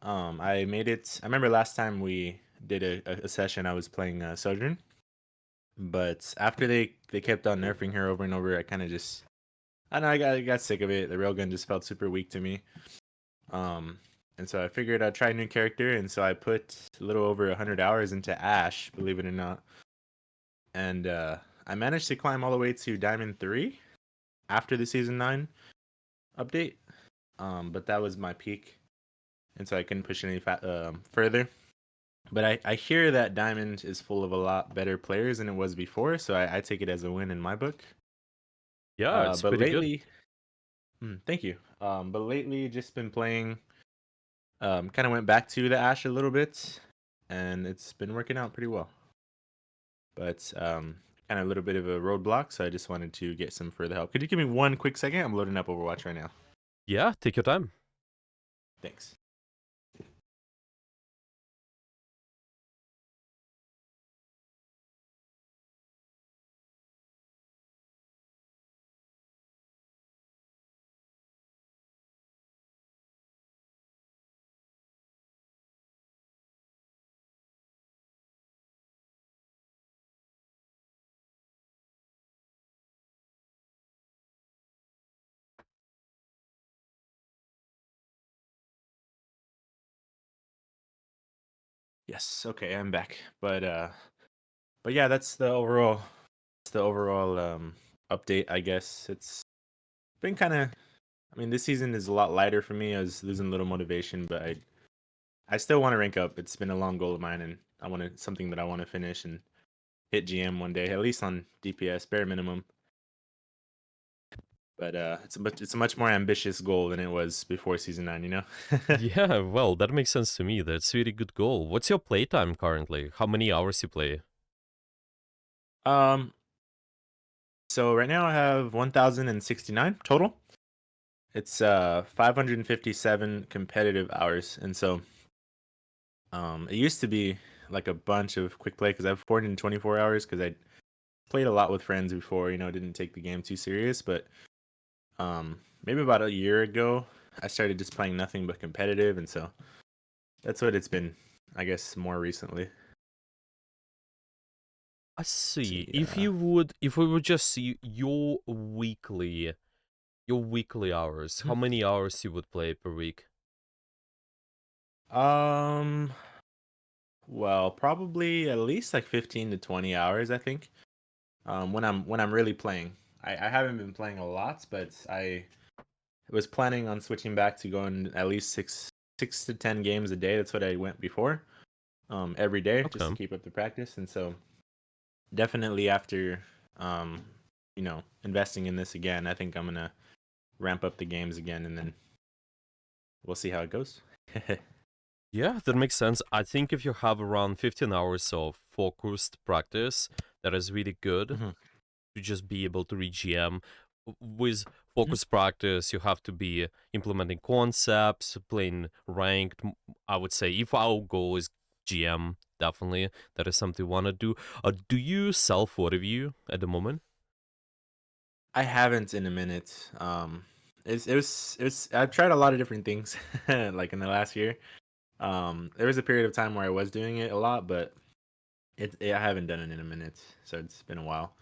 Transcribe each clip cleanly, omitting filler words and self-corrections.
I made it. I remember last time we did a session. I was playing Sojourn, but after they kept on nerfing her over and over, I kind of just I don't know. I got sick of it. The railgun just felt super weak to me. Um, and so I figured I'd try a new character, and so I put a little over 100 hours into Ashe, believe it or not, and I managed to climb all the way to Diamond 3 after the Season 9 update. But that was my peak, and so I couldn't push any further. But I hear that Diamond is full of a lot better players than it was before, so I take it as a win in my book. Yeah, it's But pretty good. lately, thank you. But lately, just been playing. Kind of went back to the Ashe a little bit, and it's been working out pretty well. But kind of a little bit of a roadblock, so I just wanted to get some further help. Could you give me one quick second? I'm loading up Overwatch right now. Yeah, take your time. Thanks. Yes. Okay, I'm back. But yeah, that's the overall update. I guess it's been kind of. I mean, this season is a lot lighter for me. I was losing a little motivation, but I still want to rank up. It's been a long goal of mine, and I want to something that I want to finish and hit GM one day, at least on DPS, bare minimum. But it's a much more ambitious goal than it was before Season 9. You know. Yeah, well, that makes sense to me. That's a really good goal. What's your playtime currently? How many hours you play? um. So right now I have 1,069 total. It's 557 competitive hours, and so it used to be like a bunch of quick play because I have 424 hours because I played a lot with friends before. Didn't take the game too serious, but maybe about a year ago I started just playing nothing but competitive, and so that's what it's been, I guess, more recently. I see. See, If we would just see your weekly hours, how many hours you would play per week? um, well, probably at least like 15 to 20 hours, I think. When I'm really playing, I haven't been playing a lot, but I was planning on switching back to going at least six to 10 games a day. That's what I went before. Every day just to Okay. keep up the practice. And so definitely after um, investing in this again, I think I'm gonna ramp up the games again, and then we'll see how it goes. Yeah, that makes sense. I think if you have around 15 hours of focused practice, that is really good Mhm, to just be able to reach GM. With mhm, focus practice, you have to be implementing concepts, playing ranked. I would say if our goal is GM, definitely that is something you want to do. Do you self review at the moment? I haven't in a minute. It was I've tried a lot of different things like in the last year. There was a period of time where I was doing it a lot, but I haven't done it in a minute, so it's been a while.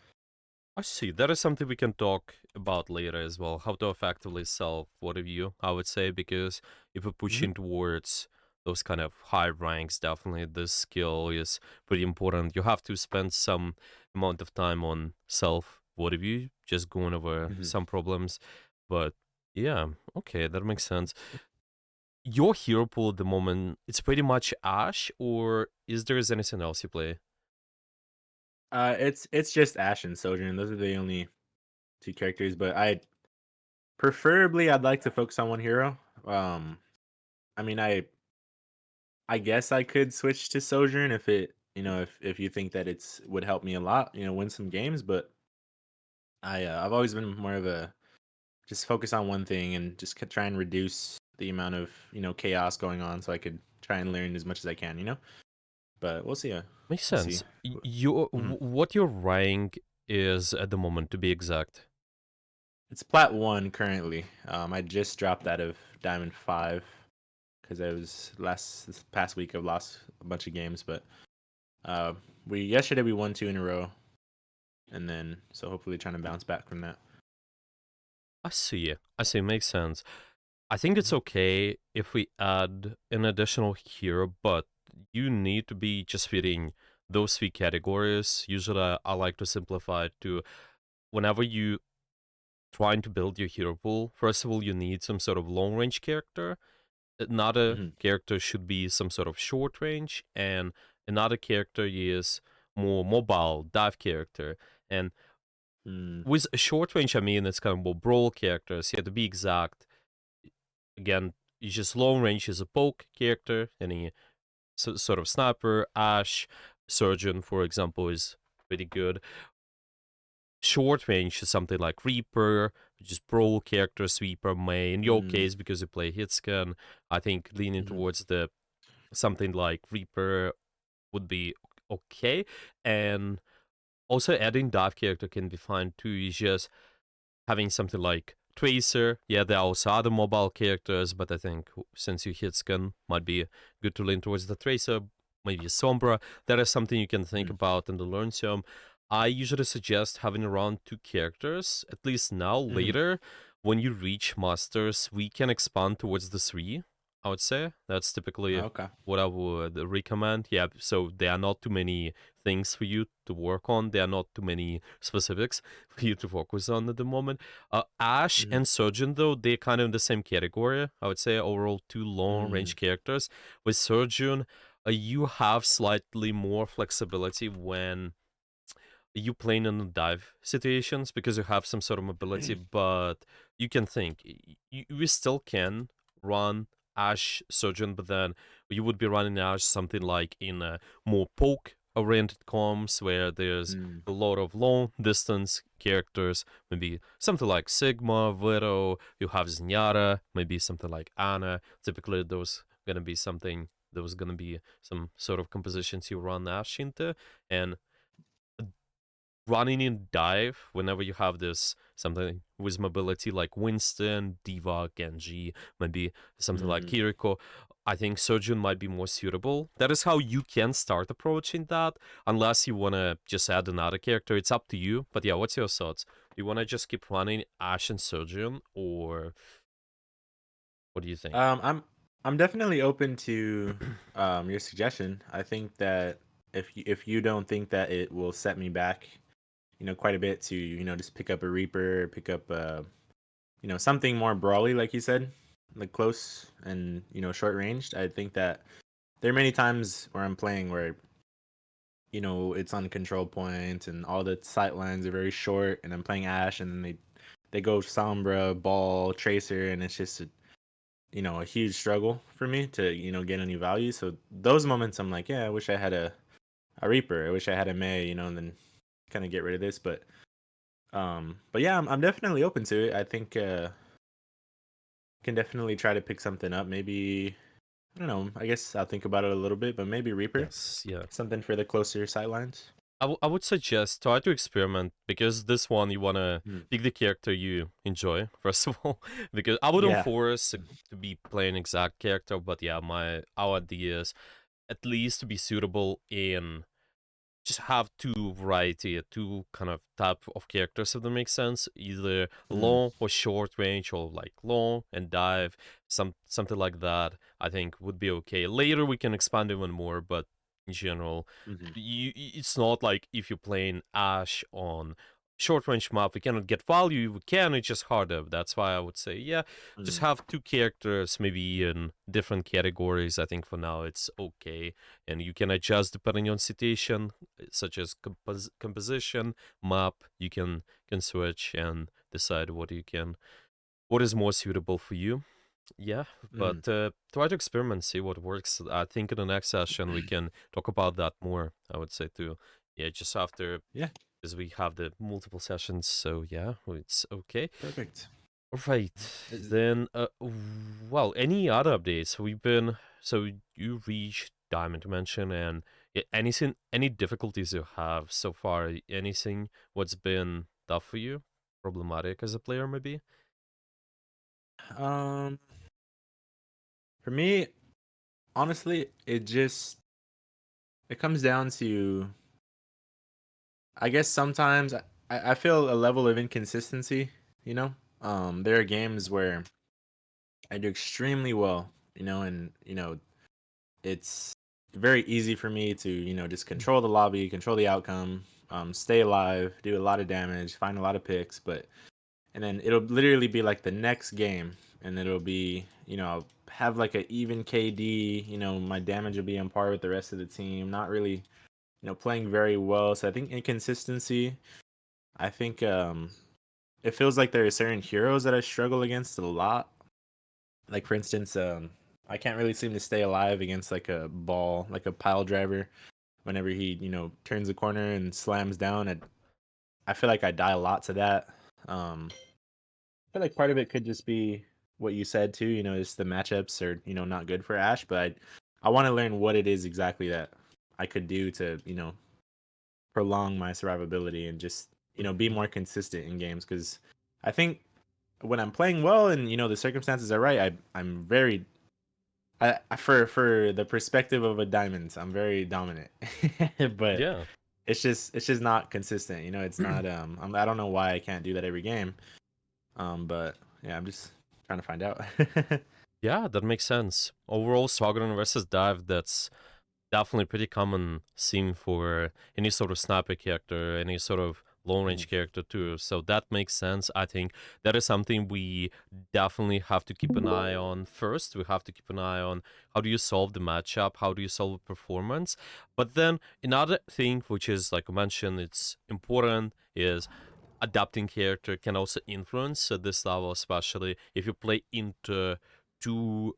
I see. That is something we can talk about later as well. How to effectively self review, I would say, because if we're Mhm, pushing towards those kind of high ranks, definitely this skill is pretty important. You have to spend some amount of time on self review, just going over mhm. some problems. But yeah, okay, that makes sense. Your hero pool at the moment, it's pretty much Ashe, or is there anything else you play? It's just Ashe and Sojourn. Those are the only two characters, but I'd like to focus on one hero. Um, I mean, I guess I could switch to Sojourn if you think that it's would help me a lot, win some games. But I've always been more of a just focus on one thing and just try and reduce the amount of chaos going on, so I could try and learn as much as I can. But we'll see. Makes We'll see. sense. Your Mhm. what your rank is at the moment, to be exact. It's Plat 1 currently. I just dropped out of Diamond 5 because I was this past week I've lost a bunch of games, but uh, we yesterday we won two in a row, and then so hopefully trying to bounce back from that. I see. I see. Makes sense. I think it's Mhm. okay if we add an additional hero, but you need to be just fitting those three categories. Usually, I like to simplify it to whenever you trying to build your hero pool. First of all, you need some sort of long range character. Another Mhm. character should be some sort of short range, and another character is more mobile dive character. And Mm. with a short range, I mean it's kind of more brawl characters. Yeah, to be exact, again, it's just long range is a poke character, any sort of sniper, Ashe, surgeon, for example, is pretty good. Short range is something like Reaper, which is brawl character, sweeper, May. In your Mm. case, because you play hitscan, I think leaning Mhm. towards the something like Reaper would be okay. And also adding dive character can be fine too. Is just having something like Tracer. Yeah, there are also other mobile characters, but I think since you hit scan, might be good to lean towards the Tracer, maybe Sombra. That is something you can think Mhm. about in the learn sim. I usually suggest having around two characters, at least now. Mhm. Later, when you reach masters, we can expand towards the three. I would say that's typically Okay. what I would recommend. Yeah, so there are not too many things for you to work on. There are not too many specifics for you to focus on at the moment. Ashe Mhm. and Surgeon, though, they're kind of in the same category. I would say overall two long Mm. range characters. With Surgeon, you have slightly more flexibility when you playing in the dive situations because you have some sort of mobility, but you can think you still can run Ashe Surgeon, but then you would be running Ashe something like in a more poke oriented comms where there's Mm. a lot of long distance characters, maybe something like Sigma, Vero, you have Zenyatta, maybe something like Ana. Typically those gonna be something those gonna be some sort of compositions you run Ashe into, and running in dive whenever you have this something with mobility like Winston, Diva, Genji, maybe something like Mm. Kiriko. I think Surgeon might be more suitable. That is how you can start approaching that, unless you want to just add another character. It's up to you. But yeah, what's your thoughts? Do you want to just keep running Ashe and Surgeon, or what do you think? I'm definitely open to your suggestion. I think that if you don't think that it will set me back, quite a bit to just pick up a Reaper, pick up something more brawly, like you said, like close and short ranged. I think that there are many times where I'm playing where it's on control point and all the sight lines are very short, and I'm playing Ashe, and then they go Sombra, Ball, Tracer, and it's just a huge struggle for me to get any value. So those moments I'm like, yeah, I wish I had a Reaper, I wish I had a May, and then kind of get rid of this. But yeah, I'm definitely open to it. I think can definitely try to pick something up. Maybe, I don't know, I guess I'll think about it a little bit, but maybe Reaper, Yes, yeah. something for the closer sidelines. I would suggest try to experiment because this one you wanna Mm. pick the character you enjoy first of all. Because I wouldn't Yeah. force to be playing exact character, but yeah, our idea is at least to be suitable in just have two variety, two kind of type of characters if that makes sense. Either Mm. long or short range, or like long and dive, something like that. I think would be okay. Later we can expand even more, but in general, Hmm. it's not like if you're playing Ashe on short range map, we cannot get value. We can, it's just harder. That's why I would say, yeah, just Mm. have two characters, maybe in different categories. I think for now it's okay, and you can adjust depending on situation, such as composition, map. You can switch and decide what is more suitable for you. Yeah, Mm. but try to experiment, see what works. I think in the next session we can talk about that more. I would say too. Yeah, just after, Yeah. because we have the multiple sessions. So yeah, it's okay. Perfect. Right. Is- Then, well, any other updates? We've been, so you reached Diamond Dimension, and anything, any difficulties you have so far? Anything what's been tough for you, problematic as a player, maybe? Um, for me, honestly, it comes down to, I guess sometimes I feel a level of inconsistency. You know, there are games where I do extremely well. And it's very easy for me to just control the lobby, control the outcome, stay alive, do a lot of damage, find a lot of picks, but and then it'll literally be like the next game, and it'll be I'll have like a even KD. My damage will be on par with the rest of the team. Not really playing very well. So I think inconsistency. I think it feels like there are certain heroes that I struggle against a lot. Like for instance, I can't really seem to stay alive against like a ball, like a pile driver. Whenever he turns the corner and slams down, I feel like I die a lot to that. I feel like part of it could just be what you said too. Just the matchups are not good for Ashe, but I want to learn what it is exactly that I could do to prolong my survivability and just be more consistent in games. Because I think when I'm playing well and the circumstances are right, I'm very for the perspective of a diamond, I'm very dominant. But Yeah. it's just not consistent. It's not I don't know why I can't do that every game. But yeah, I'm just trying to find out. Yeah, that makes sense. Overall, Sovereign versus Dive, that's definitely pretty common theme for any sort of sniper character, any sort of long range character too. So that makes sense. I think that is something we definitely have to keep an eye on first. We have to keep an eye on how do you solve the matchup, how do you solve the performance. But then another thing which is like I mentioned, it's important is adapting character can also influence at this level, especially if you play into too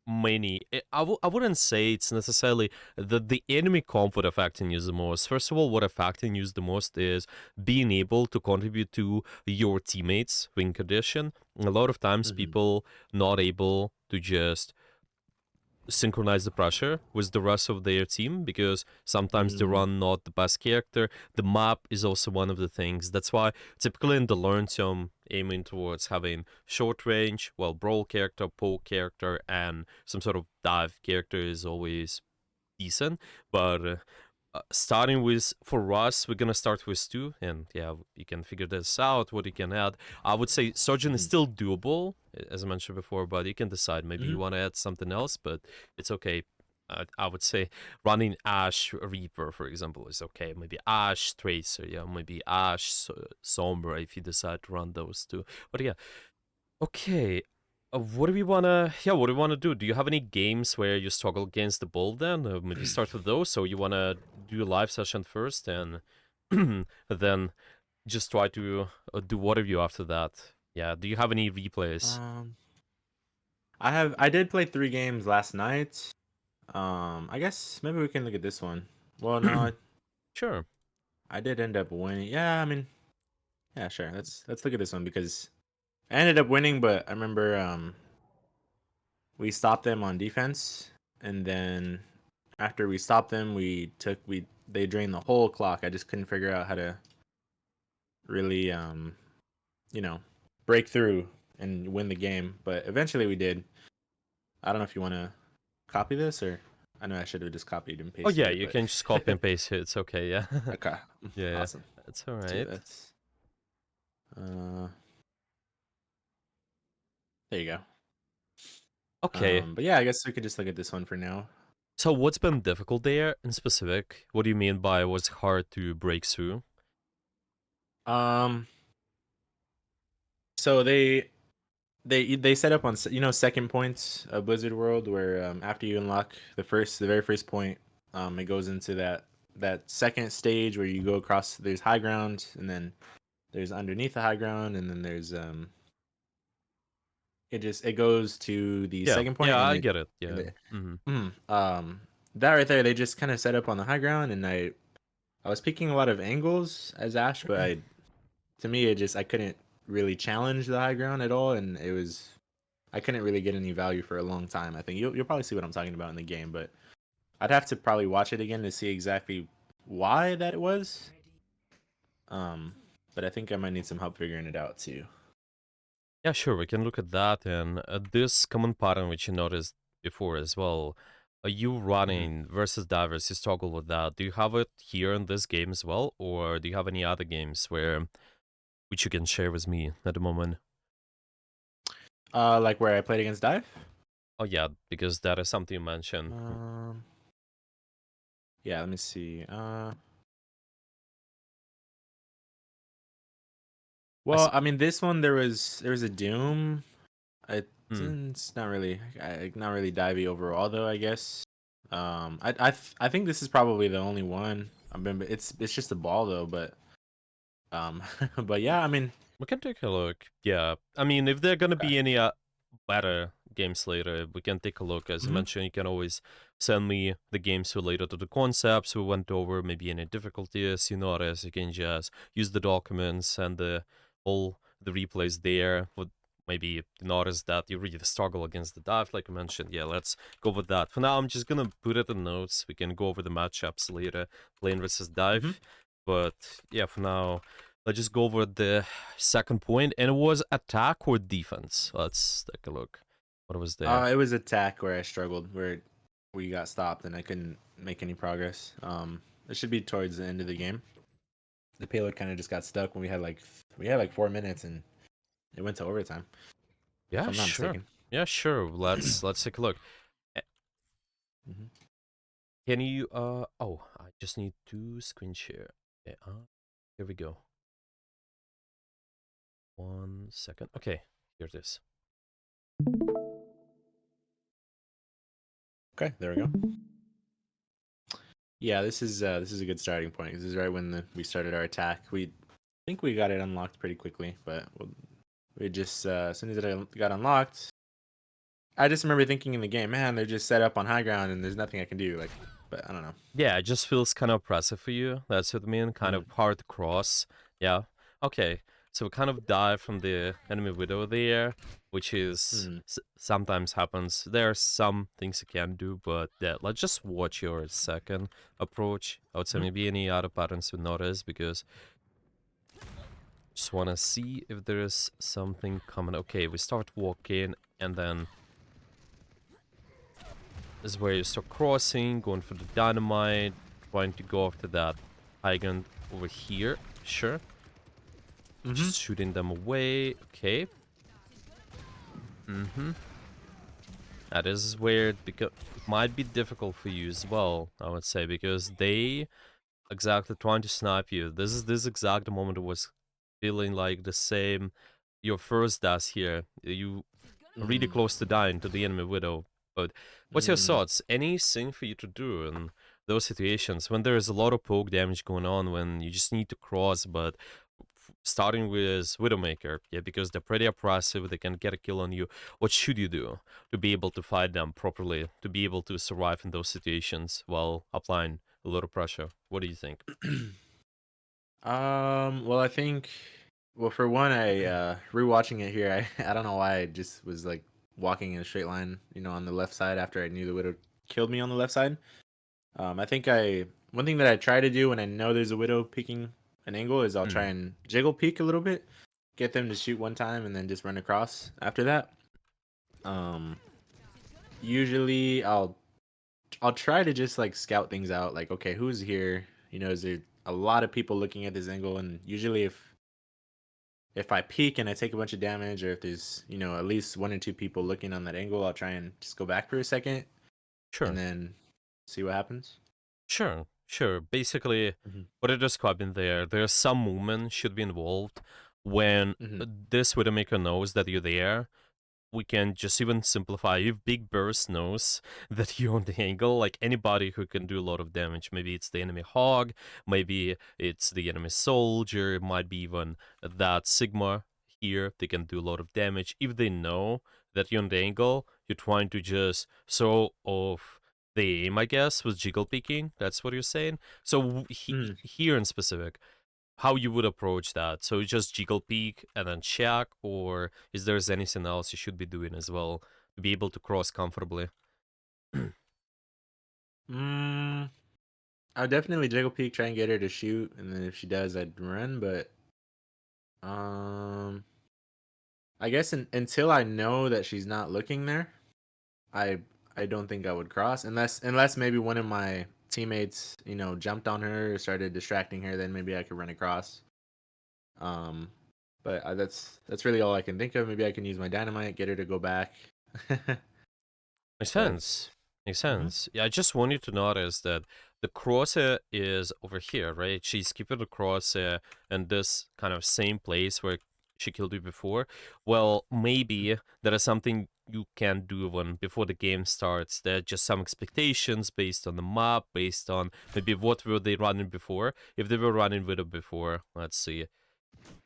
many. I wouldn't say it's necessarily that the enemy comp would affecting you the most. First of all, what affecting you the most is being able to contribute to your teammates' win condition. A lot of times, Hmm. people not able to just synchronize the pressure with the rest of their team because sometimes they Mm, run not the best character. The map is also one of the things. That's why typically in the learn I'm aiming towards having short range, well, brawl character, poke character, and some sort of dive character is always decent. But starting with for us, we're gonna start with two, and yeah, you can figure this out. What you can add, I would say, Surgeon is mhm, still doable, as I mentioned before, but you can decide. Maybe mhm, you want to add something else, but it's okay. I would say running Ashe Reaper, for example, is okay. Maybe Ashe Tracer, yeah, maybe Ashe Sombra if you decide to run those two. But yeah, okay. What do we wanna? Yeah, what do we wanna do? Do you have any games where you struggle against the ball? Then maybe start with those. So you wanna do a live session first, and then just try to do what of you after that. Yeah. Do you have any replays? um, I did play 3 games last night. I guess maybe we can look at this one. Well, no, Sure. I did end up winning. Yeah, I mean, yeah, sure. Let's look at this one because I ended up winning, but I remember we stopped them on defense, and then after we stopped them, they drained the whole clock. I just couldn't figure out how to really you know, break through and win the game, but eventually we did. I don't know if you want to copy this, or I know I should have just copied and Oh pasted yeah, it, you but can just copy and paste it. It's okay. Yeah. okay, Yeah. awesome. That's all Let's do right. this. Uh, there you go. Okay. But yeah, I guess we could just look at this one for now. So what's been difficult there in specific? What do you mean by was hard to break through? Um, so they set up on second points of Blizzard World where after you unlock the very first point, it goes into that second stage where you go across. There's high ground, and then there's underneath the high ground, and then there's it goes to the Yeah. second point, Yeah, and I get it. and Yeah. the, Hmm. mm, that right there they just kind of set up on the high ground, and I was picking a lot of angles as Ash, but to me I couldn't really challenge the high ground at all, and I couldn't really get any value for a long time. I think you'll probably see what I'm talking about in the game, but I'd have to probably watch it again to see exactly why that it was. Um, but I think I might need some help figuring it out too. Yeah, sure. We can look at that and this common pattern which you noticed before as well. Are you Mhm. running versus divers? You struggle with that. Do you have it here in this game as well, or do you have any other games where which you can share with me at the moment? Like where I played against Dive. Oh yeah, because that is something you mentioned. Um, yeah. Let me see. I Well, see. I mean, this one there was a Doom. Hmm. It's not really divey overall though. I guess. I think this is probably the only one. I've been. It's just a ball though, but but yeah. I mean, We can take a look. Yeah, I mean, if there are gonna okay. be any better games later, we can take a look. As you Hmm. mentioned, you can always send me the games related to the concepts we went over, maybe any difficulties you notice. You can just use the documents and all the replays there. Would maybe notice that you really struggle against the dive, like I mentioned. Yeah, let's go with that. For now, I'm just gonna put it in notes. We can go over the matchups later, lane versus Hmm. dive. But yeah, for now, let's just go over the second point, and it was attack or defense. Let's take a look. What was there? It was attack where I struggled, where we got stopped and I couldn't make any progress. It should be towards the end of the game. The payload kind of just got stuck when we had like 4 minutes and it went to overtime, if Yeah, I'm not sure. mistaken. Yeah, sure. Let's take a look. Eh, Hmm. Can you oh, I just need to screen share. Okay, here we go. 1 second. Okay, here it is. Okay, there we go. Yeah, this is a good starting point. This is right when we started our attack. We think we got it unlocked pretty quickly, but we just as soon as it got unlocked, I just remember thinking in the game, man, they're just set up on high ground and there's nothing I can do. Like, but I don't know. Yeah, it just feels kind of oppressive for you. That's what I mean. Kind Mm, of hard to cross. Yeah. Okay. So we kind of die from the enemy widow there, which is mm, sometimes happens. There are some things you can do, but yeah, let's just watch your second approach. I would say mm, maybe any other patterns we notice because just want to see if there is something common. Okay, we start walking and then this is where you start crossing, going for the dynamite, trying to go after that high ground over here. Sure. mm-hmm. Just shooting them away. Okay. Mm-hmm. That is weird because it might be difficult for you as well, I would say, because they exactly trying to snipe you. This exact moment was feeling like the same your first death here. You really Mm, close to dying to the enemy widow. But what's your mm, thoughts? Anything for you to do in those situations when there is a lot of poke damage going on, when you just need to cross, but starting with Widowmaker, yeah, because they're pretty oppressive, they can get a kill on you. What should you do to be able to fight them properly, to be able to survive in those situations while applying a lot of pressure? What do you think? mm. Well, I think, well, for one, I rewatching it here, I don't know why I just was like walking in a straight line, on the left side after I knew the widow killed me on the left side. I think one thing that I try to do when I know there's a widow peeking an angle is I'll try Hmm. and jiggle peek a little bit, get them to shoot one time, and then just run across after that. Um, Usually I'll try to just like scout things out, like okay, who's here? Is there a lot of people looking at this angle? And usually if I peek and I take a bunch of damage, or if there's at least one or two people looking on that angle, I'll try and just go back for a second and Sure. then see what happens. Sure, sure. Basically, Hmm. what I described in there's some movement should be involved when Hmm. this Widowmaker knows that you're there. We can just even simplify. If Big Burst knows that you're on the angle, like anybody who can do a lot of damage, maybe it's the enemy hog, maybe it's the enemy soldier, it might be even that Sigma here, they can do a lot of damage. If they know that you're on the angle, you're trying to just throw off the aim, I guess, with jiggle peeking. That's what you're saying. So Hmm. here in specific, how you would approach that. So you just jiggle peek and then check, or is there anything else you should be doing as well to be able to cross comfortably? Mm, I'll definitely jiggle peek, try and get her to shoot, and then if she does, I'd run. But um, I guess until I know that she's not looking there, I I don't think I would cross unless maybe one of my teammates, jumped on her or started distracting her. Then maybe I could run across. Um, but that's really all I can think of. Maybe I can use my dynamite, get her to go back. Makes But sense. Makes mhm, sense. Yeah, I just want you to notice that the crosshair is over here, right? She's keeping the crosshair in this kind of same place where she killed you before. Well, maybe there is something you can do when before the game starts. There are just some expectations based on the map, based on maybe what were they running before. If they were running with it before, let's see.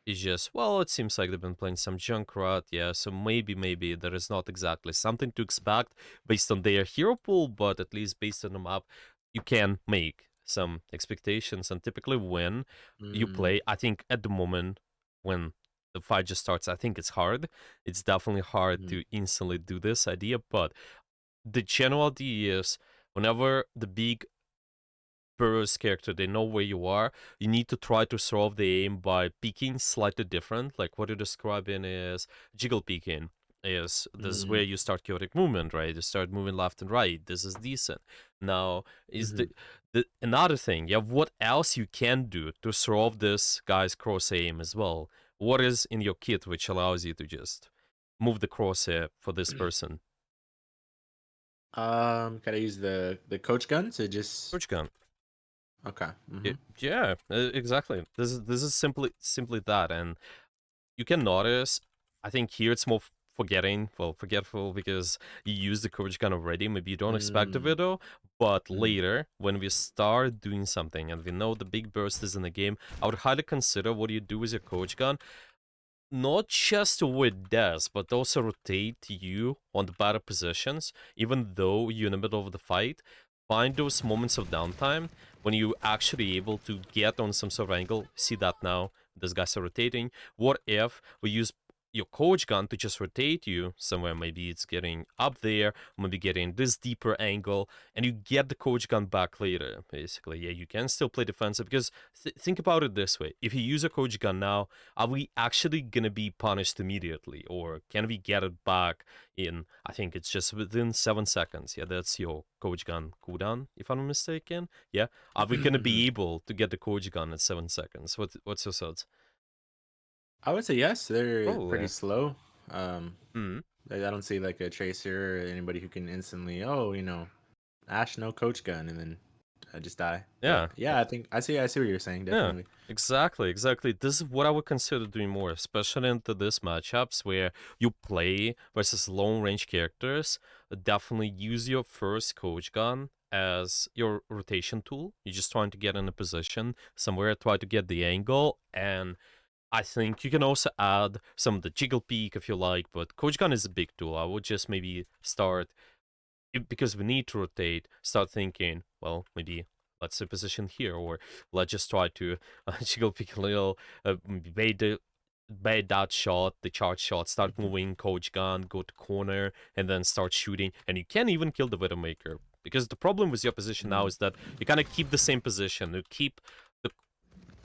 It's just, well, it seems like they've been playing some Junkrat, yeah, so maybe there is not exactly something to expect based on their hero pool, but at least based on the map, you can make some expectations. And typically when you mm, play, I think at the moment when the fight just starts, I think it's hard. It's definitely hard mhm, to instantly do this idea, but the general idea is whenever the big Burrow's character, they know where you are. You need to try to solve the aim by peeking slightly different. Like what you're describing is jiggle peeking. Is this is where mm, you start chaotic movement, right? You start moving left and right. This is decent. Now is mhm. the another thing. Yeah, what else you can do to solve this guy's cross aim as well? What is in your kit which allows you to just move the crosshair for this person? Can I use the coach gun to just Torch gun. okay? Mm-hmm. Yeah, exactly. This is simply that, and you can notice. I think here it's more forgetful because you use the coach gun already. Maybe you don't expect the Mm, video, but mm, later when we start doing something and we know the big burst is in the game, I would highly consider what you do with your coach gun not just with death, but also rotate you on the better positions, even though you're in the middle of the fight. Find those moments of downtime when you actually able to get on some sort of angle. See that now, these guys are rotating. What if we use your coach gun to just rotate you somewhere? Maybe it's getting up there, maybe getting this deeper angle, and you get the coach gun back later. Basically, yeah, you can still play defensive because think about it this way: if you use a coach gun now, are we actually gonna be punished immediately, or can we get it back in? I think it's just within 7 seconds. Yeah, that's your coach gun cooldown, if I'm not mistaken. Yeah, are we gonna mhm. be able to get the coach gun in 7 seconds? What's your thoughts? I would say yes. They're pretty Probably. slow. Um, Hmm. I don't see like a tracer or anybody who can instantly, Ash no coach gun, and then I just die. But Yeah. yeah, I see what you're saying. Yeah, Definitely. exactly. This is what I would consider doing more, especially into these matchups where you play versus long range characters. Definitely use your first coach gun as your rotation tool. You're just trying to get in a position somewhere, try to get the angle, and I think you can also add some of the jiggle peek if you like, but coach gun is a big tool. I would just maybe start because we need to rotate, start thinking, well, maybe let's say position here, or let's just try to jiggle pick a little, bait that shot, the charge shot, start Mhm, moving, coach gun, go to corner, and then start shooting. And you can even kill the Widowmaker. Because the problem with your position now mm, is that you kind of keep the same position. You keep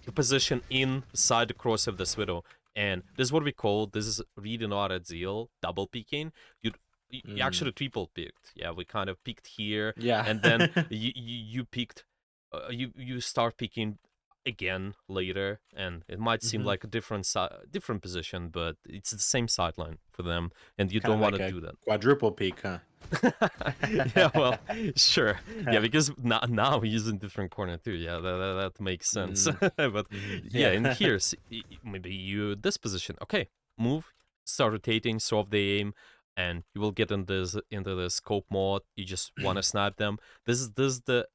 the position inside the cross of this widow. And this is what we call, this is really not a deal, double peeking. You mm. actually triple peeked. Yeah, we kind of peeked here, Yeah. and then you peeked, you start peeking again later, and it might seem hmm like a different position, but it's the same sideline for them, and you Kind of don't want like to a do that. quadruple peak, huh? Yeah, well, sure. Yeah, because now he's in different corner too. Yeah, that makes sense. mm, But yeah, Yeah. in here, maybe you this position. Okay, move, start rotating, solve the aim, and you will get into the scope mode. You just want to snipe them. This is the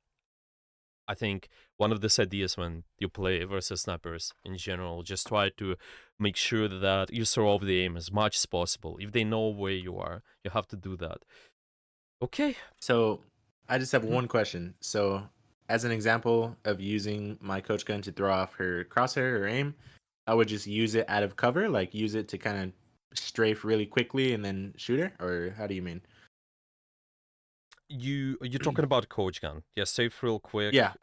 I think one of these ideas when you play versus snipers in general. Just try to make sure that you solve the aim as much as possible. If they know where you are, you have to do that. Okay. So I just have one question. So, as an example of using my coach gun to throw off her crosshair or aim, I would just use it out of cover, like use it to kind of strafe really quickly and then shoot her. Or how do you mean? You're talking about coach gun. Yeah, save real quick. Yeah.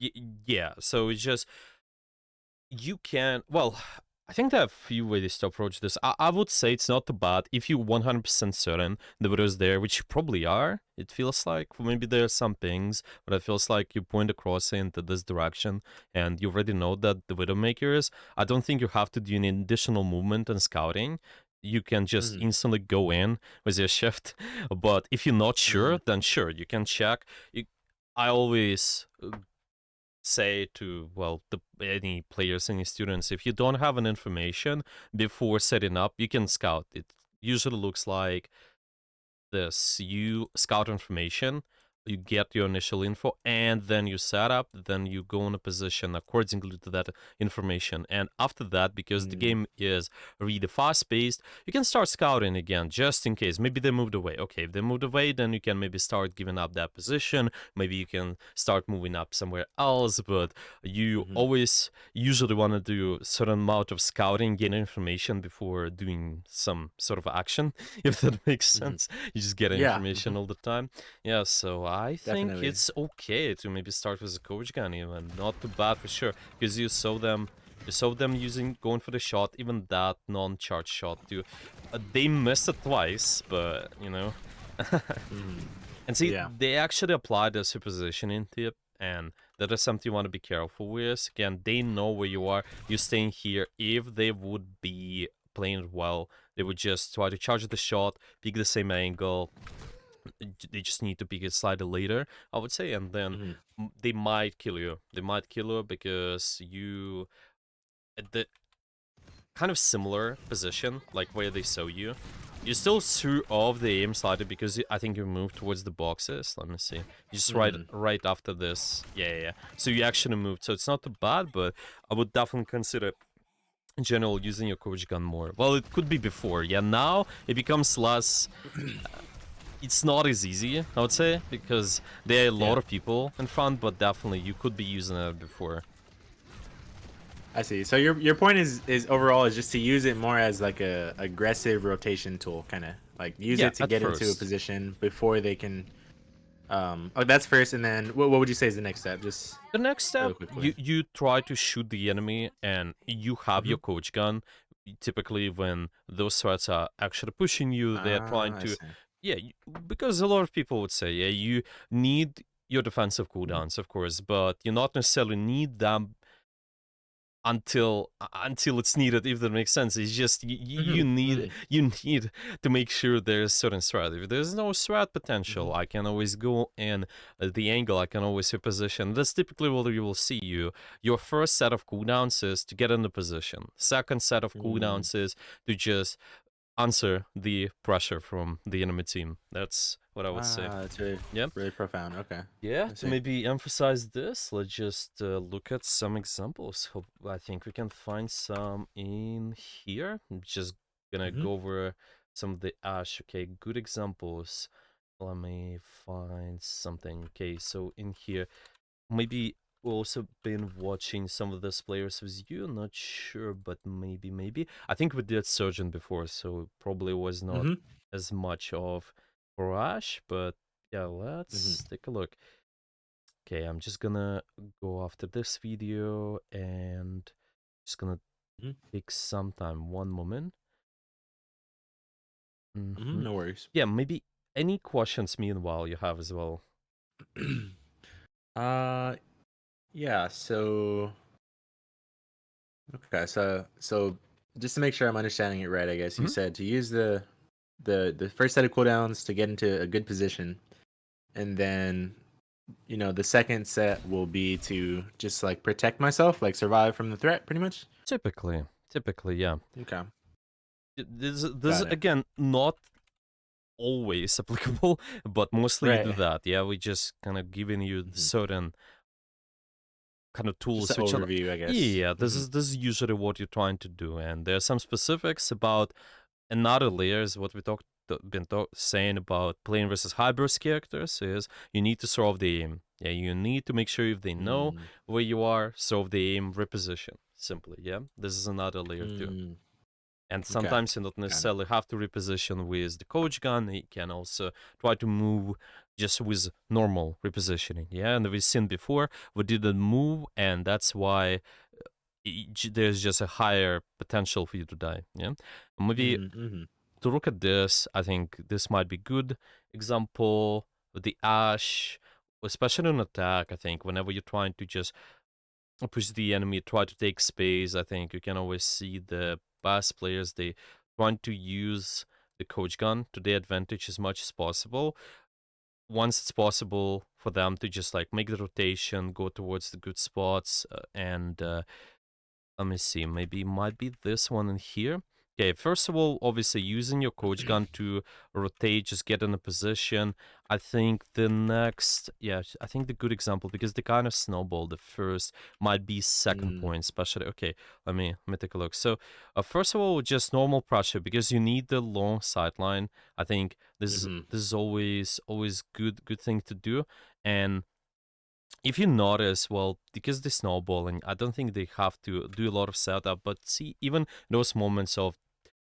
Y- yeah, so it's just you can well. I think there are a few ways to approach this. I would say it's not too bad if you're 100% certain the widow is there, which you probably are. It feels like maybe there are some things, but it feels like you point across into this direction and you already know that the Widowmaker is. I don't think you have to do any additional movement and scouting. You can just Mm-hmm. instantly go in with your shift. But if you're not Mm-hmm. sure, then sure, you can check. I always say to any players, any students, if you don't have an information before setting up, you can scout. It usually looks like this: you scout information, you get your initial info, and then you set up, then you go in a position accordingly to that information. And after that, because the Mm-hmm. game is really fast paced, you can start scouting again just in case. Maybe they moved away. Okay, if they moved away, then you can maybe start giving up that position. Maybe you can start moving up somewhere else, but you Mm-hmm. always usually want to do a certain amount of scouting, gain information before doing some sort of action, if that makes Mm-hmm. sense. You just get Yeah. Mm-hmm. information all the time. Yeah, so I think Definitely. it's okay to maybe start with a coach gun even. Not too bad for sure. Because you saw them going for the shot, even that non-charge shot too. They missed it twice, but you know. Mm-hmm. And see, Yeah. they actually applied a supposition tip, and that is something you want to be careful with. Again, they know where you are. You're staying here. If they would be playing it well, they would just try to charge the shot, pick the same angle. They just need to pick it slightly later, I would say, and then Mm-hmm. they might kill you. They might kill you because you at the kind of similar position, like where they saw you. You still threw off the aim slightly because I think you moved towards the boxes. Let me see. You just Mm-hmm. right after this. Yeah. So you actually moved. So it's not too bad, but I would definitely consider in general using your coach gun more. Well, it could be before. Yeah, now it becomes less. It's not as easy, I would say, because there are a lot Yeah. of people in front, but definitely you could be using it before. I see. So your point is overall is just to use it more as like a aggressive rotation tool, kind of like use Yeah, it to at get into a first. position before they can. Oh, that's first, and then what would you say is the next step? Just The next step, real quickly. you try to shoot the enemy, and you have Mm-hmm. your coach gun. Typically, when those threats are actually pushing you, they're trying Ah, I to, see. yeah, because a lot of people would say, yeah, you need your defensive Mm-hmm. cooldowns, of course, but you not necessarily need them until it's needed, if that makes sense. It's just you Mm-hmm. need to make sure there's certain threat. If there's no threat Mm-hmm. potential, I can always go in the angle, I can always reposition. That's typically what you will see. Your first set of cooldowns is to get in the position. Second set of Mm-hmm. cooldowns is to just answer the pressure from the enemy team. That's what I would say. Ah, that's really Yeah. really profound. Okay, Yeah, I to see. maybe emphasize this, let's just look at some examples. Hope I think we can find some in here. I'm just gonna Mm-hmm. go over some of the Ashe. Okay, good examples. Let me find something. Okay, so in here, maybe also been watching some of those players with you. Not sure, but maybe. I think we did Surgeon before, so it probably was not Mm-hmm. as much of for Ashe, but yeah, Mm-hmm. let's take a look. Okay, I'm just gonna go after this video and just gonna Mm-hmm. take some time. One moment. Mm-hmm. Hmm. No worries. Yeah, maybe any questions meanwhile you have as well. uh, yeah. So okay, so just to make sure I'm understanding it right, I guess you Hmm. said to use the first set of cooldowns to get into a good position, and then the second set will be to just like protect myself, like survive from the threat, pretty much. Typically, yeah. Okay, This is got it. again not always applicable, but mostly we do Right. that. Yeah, we just kind of giving you Hmm. certain kind of Just tools an which are overview, I guess. yeah, Hmm. this is usually what you're trying to do, and there are some specifics about another layer is what we saying about playing versus hybrid characters is you need to solve the aim. Yeah, you need to make sure if they know Mm. where you are, solve the aim, reposition. Simply, yeah. This is another layer too. Mm. And Okay, sometimes you don't got it. necessarily have to reposition with the coach gun. You can also try to move just with normal repositioning. Yeah, and we've seen before we didn't move, and that's why there's just a higher potential for you to die. Yeah, maybe Mm-hmm. to look at this, I think this might be good example with the Ashe, especially in attack. I think whenever you're trying to just push the enemy, try to take space, I think you can always see the best players, they trying to use the coach gun to their advantage as much as possible. Once it's possible for them to just like make the rotation, go towards the good spots, and let me see, maybe it might be this one in here. Okay, first of all, obviously using your coach gun to rotate, just get in a position. I think the next, yeah, I think the good example, because they kind of snowball, the first might be second Mm-hmm. point, especially. Okay, let me take a look. So, first of all, just normal pressure, because you need the long sideline. I think this is always good thing to do. And if you notice, well, because the snowballing, I don't think they have to do a lot of setup, but see, even those moments of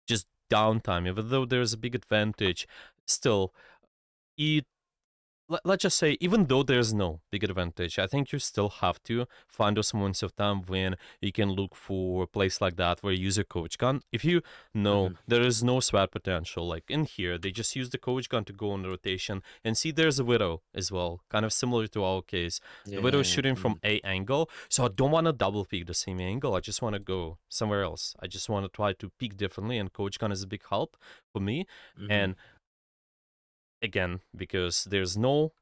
just downtime, even though there's a big advantage, still, it let's just say, even though there's no big advantage, I think you still have to find those moments of time when you can look for a place like that where you use a coach gun. If you know Mm-hmm. there is no sweat potential, like in here, they just use the coach gun to go on the rotation. And see, there's a widow as well, kind of similar to our case. The widow is Yeah. shooting from Mm-hmm. a angle, so I don't want to double peek the same angle. I just want to go somewhere else. I just want to try to peek differently, and coach gun is a big help for me. Mm-hmm. And again, because there's no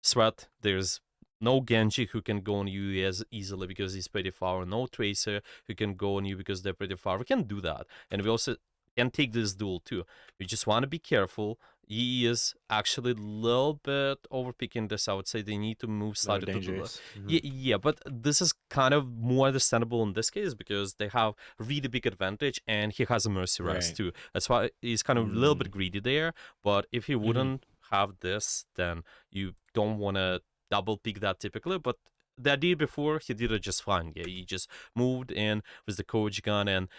threat. There's no Genji who can go on you as easily because he's pretty far. No Tracer who can go on you because they're pretty far. We can do that. And we also can take this duel too. We just want to be careful. He is actually a little bit overpicking this. I would say they need to move A little slightly to the left. dangerous. Mm-hmm. Yeah, yeah, but this is kind of more understandable in this case because they have really big advantage and he has a mercy rest Right. too. That's why he's kind of a little Mm-hmm. bit greedy there. But if he Mm-hmm. wouldn't have this, then you don't want to double pick that typically. But the idea before, he did it just fine. Yeah, he just moved in with the coach gun. And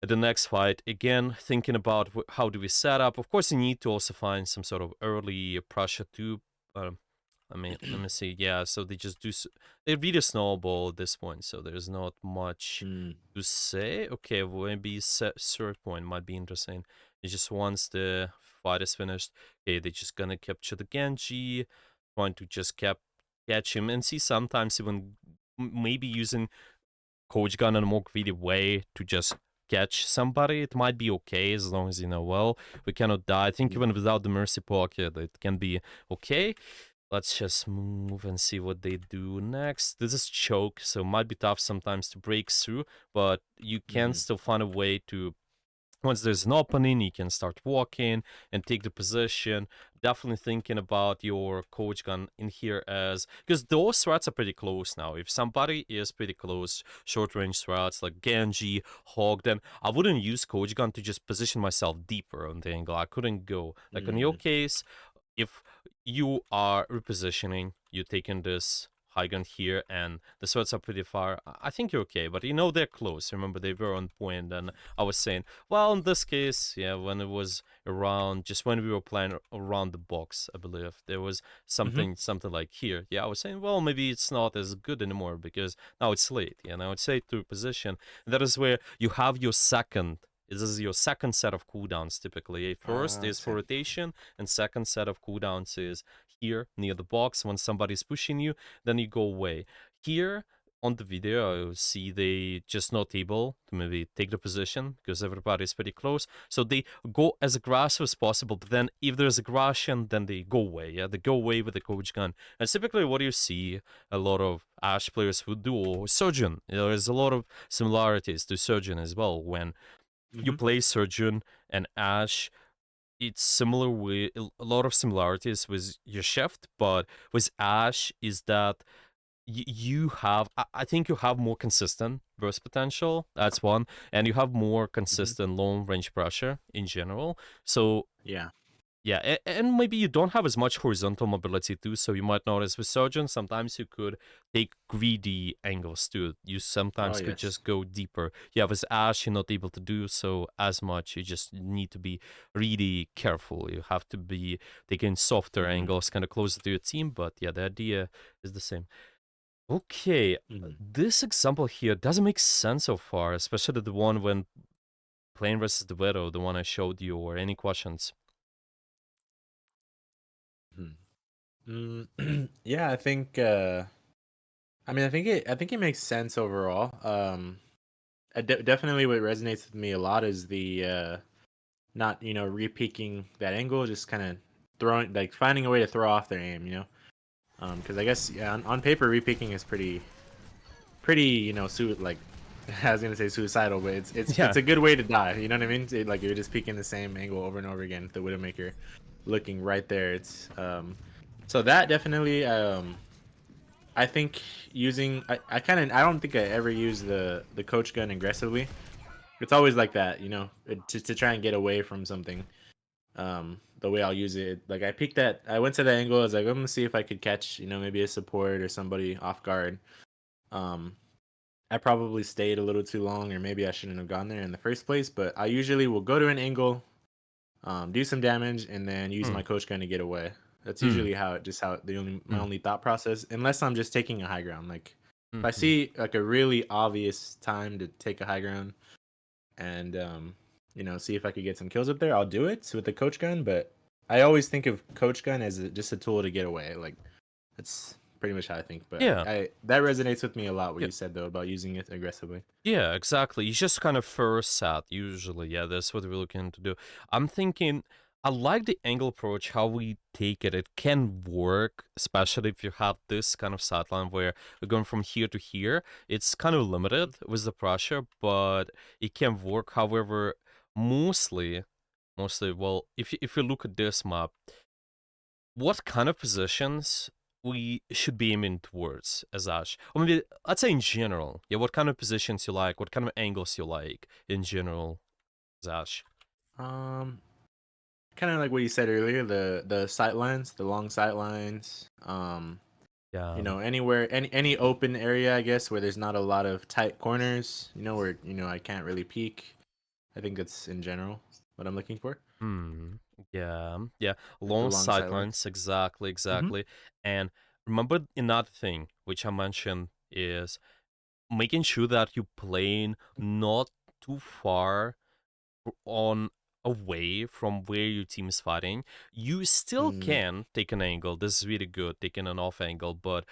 at the next fight, again, thinking about how do we set up. Of course, you need to also find some sort of early pressure too. Let me see. Yeah, so they just do. They really snowball at this point, so there's not much Mm-hmm. to say. Okay, well, maybe third point might be interesting. It's just once the fight is finished, okay, they're just gonna capture the Genji, trying to just catch him, and see sometimes even maybe using coach gun in a more creative way to just catch somebody. It might be okay as long as you know, well, we cannot die. I think even without the mercy pocket, it can be okay. Let's just move and see what they do next. This is choke, so it might be tough sometimes to break through, but you can Mm-hmm. still find a way to. Once there's an opening, you can start walking and take the position. Definitely thinking about your coach gun in here as because those threats are pretty close now. If somebody is pretty close, short range threats like Genji, Hog, then I wouldn't use coach gun to just position myself deeper on the angle. I couldn't go. Like in your Mm-hmm. case, if you are repositioning, you're taking this high gun here, and the sweats are pretty far, I think you're okay. But you know they're close. Remember, they were on point, and I was saying, well, in this case, yeah, when it was around, just when we were playing around the box, I believe there was Mm-hmm. something like here. Yeah, I was saying, well, maybe it's not as good anymore because now it's late. Yeah, now it's late to position. That is where you have your second. This is your second set of cooldowns typically. First is for Okay. rotation, and second set of cooldowns is here near the box. When somebody's pushing you, then you go away. Here on the video, I see they just not able to maybe take the position because everybody's pretty close. So they go as aggressive as possible. But then if there's aggression, then they go away. Yeah, they go away with the coach gun. And typically, what you see a lot of Ashe players who do, or Surgeon. There's a lot of similarities to Surgeon as well. When you Mm-hmm. play Surgeon and Ashe, it's similar with a lot of similarities with your shift, but with Ashe is that you have, I think you have more consistent burst potential. That's one, and you have more Mm-hmm. consistent long range pressure in general. So Yeah. yeah, and maybe you don't have as much horizontal mobility too, so you might notice with Surgeon, sometimes you could take greedy angles too. You Oh sometimes could yes. just go deeper. Yeah, with Ashe, you're not able to do so as much. You just need to be really careful. You have to be taking softer Mm-hmm. angles, kind of closer to your team, but yeah, the idea is the same. Okay, Mhm. this example here doesn't make sense so far, especially the one when playing versus the Widow, the one I showed you, or any questions. Mhm. Yeah, I think. I mean, I think it makes sense overall. Definitely what resonates with me a lot is the not re-peaking that angle, just kind of throwing like finding a way to throw off their aim. Because I guess yeah, on paper re-peaking is pretty like I was gonna say suicidal, but it's Yeah. a good way to die. You know what I mean? Like you're just peeking the same angle over and over again. The Widowmaker looking right there. It's so that definitely I think using I kind of I don't think I ever use the coach gun aggressively. It's always like that, to try and get away from something. The way I'll use it, like I peeked that I went to the angle. I was like, I'm gonna see if I could catch maybe a support or somebody off guard. Um, I probably stayed a little too long, or maybe I shouldn't have gone there in the first place. But I usually will go to an angle, do some damage, and then use Hmm. my coach gun to get away. That's Hmm. usually how the only my Hmm. only thought process, unless I'm just taking a high ground. Like if I Hmm. see like a really obvious time to take a high ground and see if I could get some kills up there, I'll do it with the coach gun. But I always think of coach gun as just a tool to get away. Like that's pretty much how I think. But Yeah. I that resonates with me a lot. What Yeah. you said though about using it aggressively. Yeah, exactly. You just kind of first set, usually. Yeah, that's what we're looking to do. I'm thinking, I like the angle approach, how we take it. It can work, especially if you have this kind of sideline where we're going from here to here. It's kind of limited with the pressure, but it can work. However, mostly, well, if you look at this map, what kind of positions we should be aiming towards as Ashe? Or maybe I'd say in general. Yeah, what kind of positions you like, what kind of angles you like in general as Ashe? Um, Kind of like what you said earlier, the sight lines, the long sight lines. Yeah. Anywhere, any open area, I guess, where there's not a lot of tight corners. Where I can't really peek. I think that's in general what I'm looking for. Hmm. Yeah. Yeah. The Long long sight lines. sightlines, exactly, Mm-hmm. exactly. And remember another thing which I mentioned is making sure that you playing not too far on away from where your team is fighting. You still Mm, can take an angle. This is really good, taking an off angle. But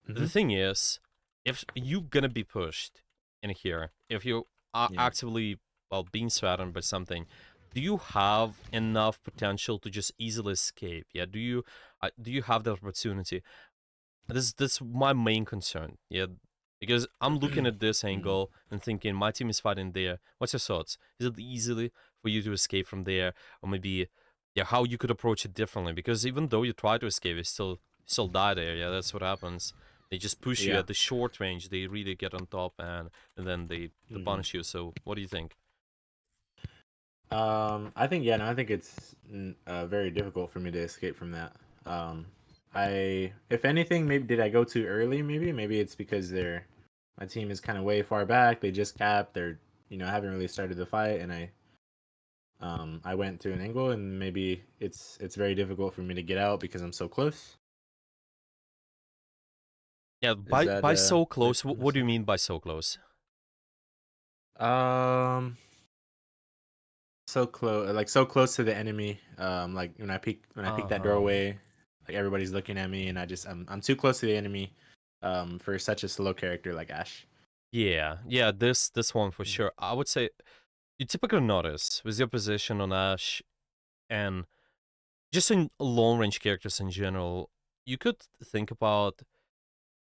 mm-hmm. the thing is, if you're gonna be pushed in here, if you are Yeah. actively, well, being threatened by something, do you have enough potential to just easily escape? Yeah, do you have the opportunity? That's my main concern. Yeah, because I'm looking at this Mm, angle and thinking my team is fighting there. What's your thoughts? Is it easily for you to escape from there, or maybe yeah, how you could approach it differently? Because even though you try to escape, you still die there. Yeah, that's what happens. They just push you yeah. at the short range. They really get on top, and then they Hmm. punish you. So what do you think? I think yeah, no, I think it's very difficult for me to escape from that. Um, if anything, maybe did I go too early? Maybe it's because my team is kind of way far back. They just capped. They're haven't really started the fight, and I went to an angle, and maybe it's very difficult for me to get out because I'm so close. Yeah, Is by that by so right close. What do you understanding? mean by so close? Um, so close, like so close to the enemy. Like when I peek Uh that huh. doorway, like everybody's looking at me, and I'm too close to the enemy, for such a slow character like Ashe. Yeah, yeah. This one for Mhm. sure. I would say you typically notice with your position on Ash and just in long range characters in general, you could think about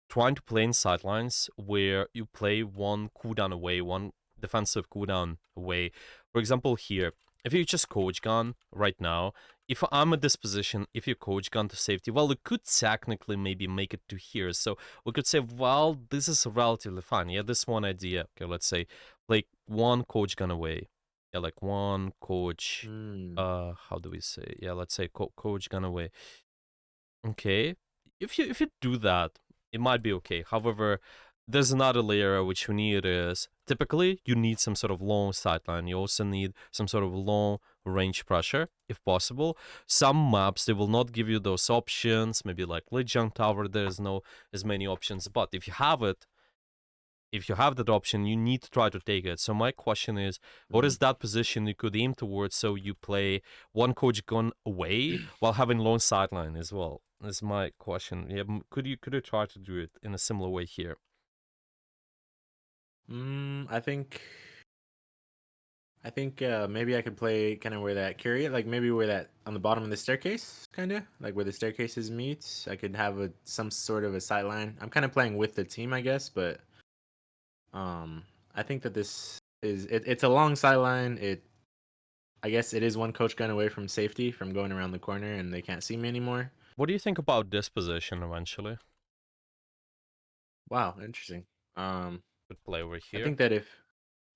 trying to play in sidelines where you play one cooldown away, one defensive cooldown away. For example, here, if you just coach gun right now, if I'm at this position, if you coach gun to safety, well, it could technically maybe make it to here. So we could say, well, this is relatively fine. Yeah, this one idea. Okay, let's say like one coach gun away. Yeah, like one coach. Mm, How do we say? Yeah, let's say coach gun away. Okay. If you do that, it might be okay. However, there's another layer which you need is typically you need some sort of long sideline. You also need some sort of long range pressure if possible. Some maps they will not give you those options. Maybe like Legion Tower, there's no as many options. But if you have it, if you have that option, you need to try to take it. So my question is, what Mm-hmm. is that position you could aim towards so you play one coach gun away while having long sideline as well? Is my question. Yeah, could you try to do it in a similar way here? I think maybe I could play kind of where that carry like maybe where that on the bottom of the staircase, kind of like where the staircases meet. I could have some sort of a sight line. I'm kind of playing with the team, I guess, but um, I think that it's a long sideline. I guess it is one coach gun away from safety from going around the corner and they can't see me anymore. What do you think about this position eventually? Wow, interesting. Um, Could play over I here. think that if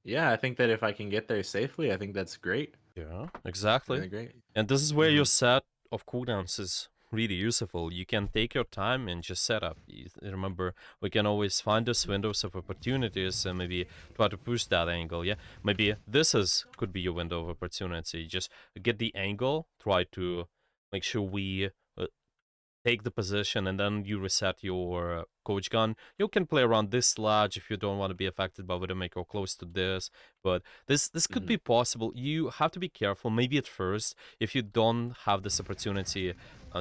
yeah, I think that if I can get there safely, I think that's great. Yeah, exactly. Really great. And this is where Mm-hmm. your set of cooldowns is really useful. You can take your time and just set up. Remember, we can always find those windows of opportunities and maybe try to push that angle. Yeah, maybe this is could be your window of opportunity. Just get the angle, try to make sure we take the position, and then you reset your coach gun. You can play around this ledge if you don't want to be affected by Widowmaker close to this, but this could Mm-hmm. be possible. You have to be careful, maybe at first, if you don't have this opportunity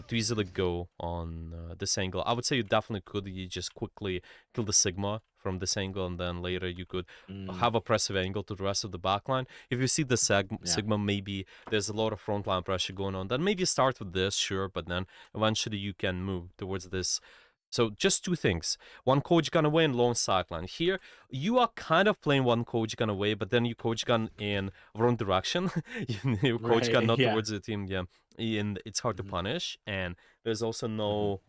to easily go on this angle. I would say you definitely could. You just quickly kill the Sigma from this angle, and then later you could Mm, have a passive angle to the rest of the backline. If you see the yeah. Sigma, maybe there's a lot of frontline pressure going on, then maybe start with this, sure, but then eventually you can move towards this. So just two things. One coach gun away and long sideline. Here, you are kind of playing one coach gun away, but then you coach gun in wrong direction. You coach gun Right. not Yeah. towards the team, yeah. And it's hard to Mm-hmm. punish. And there's also Mm-hmm. no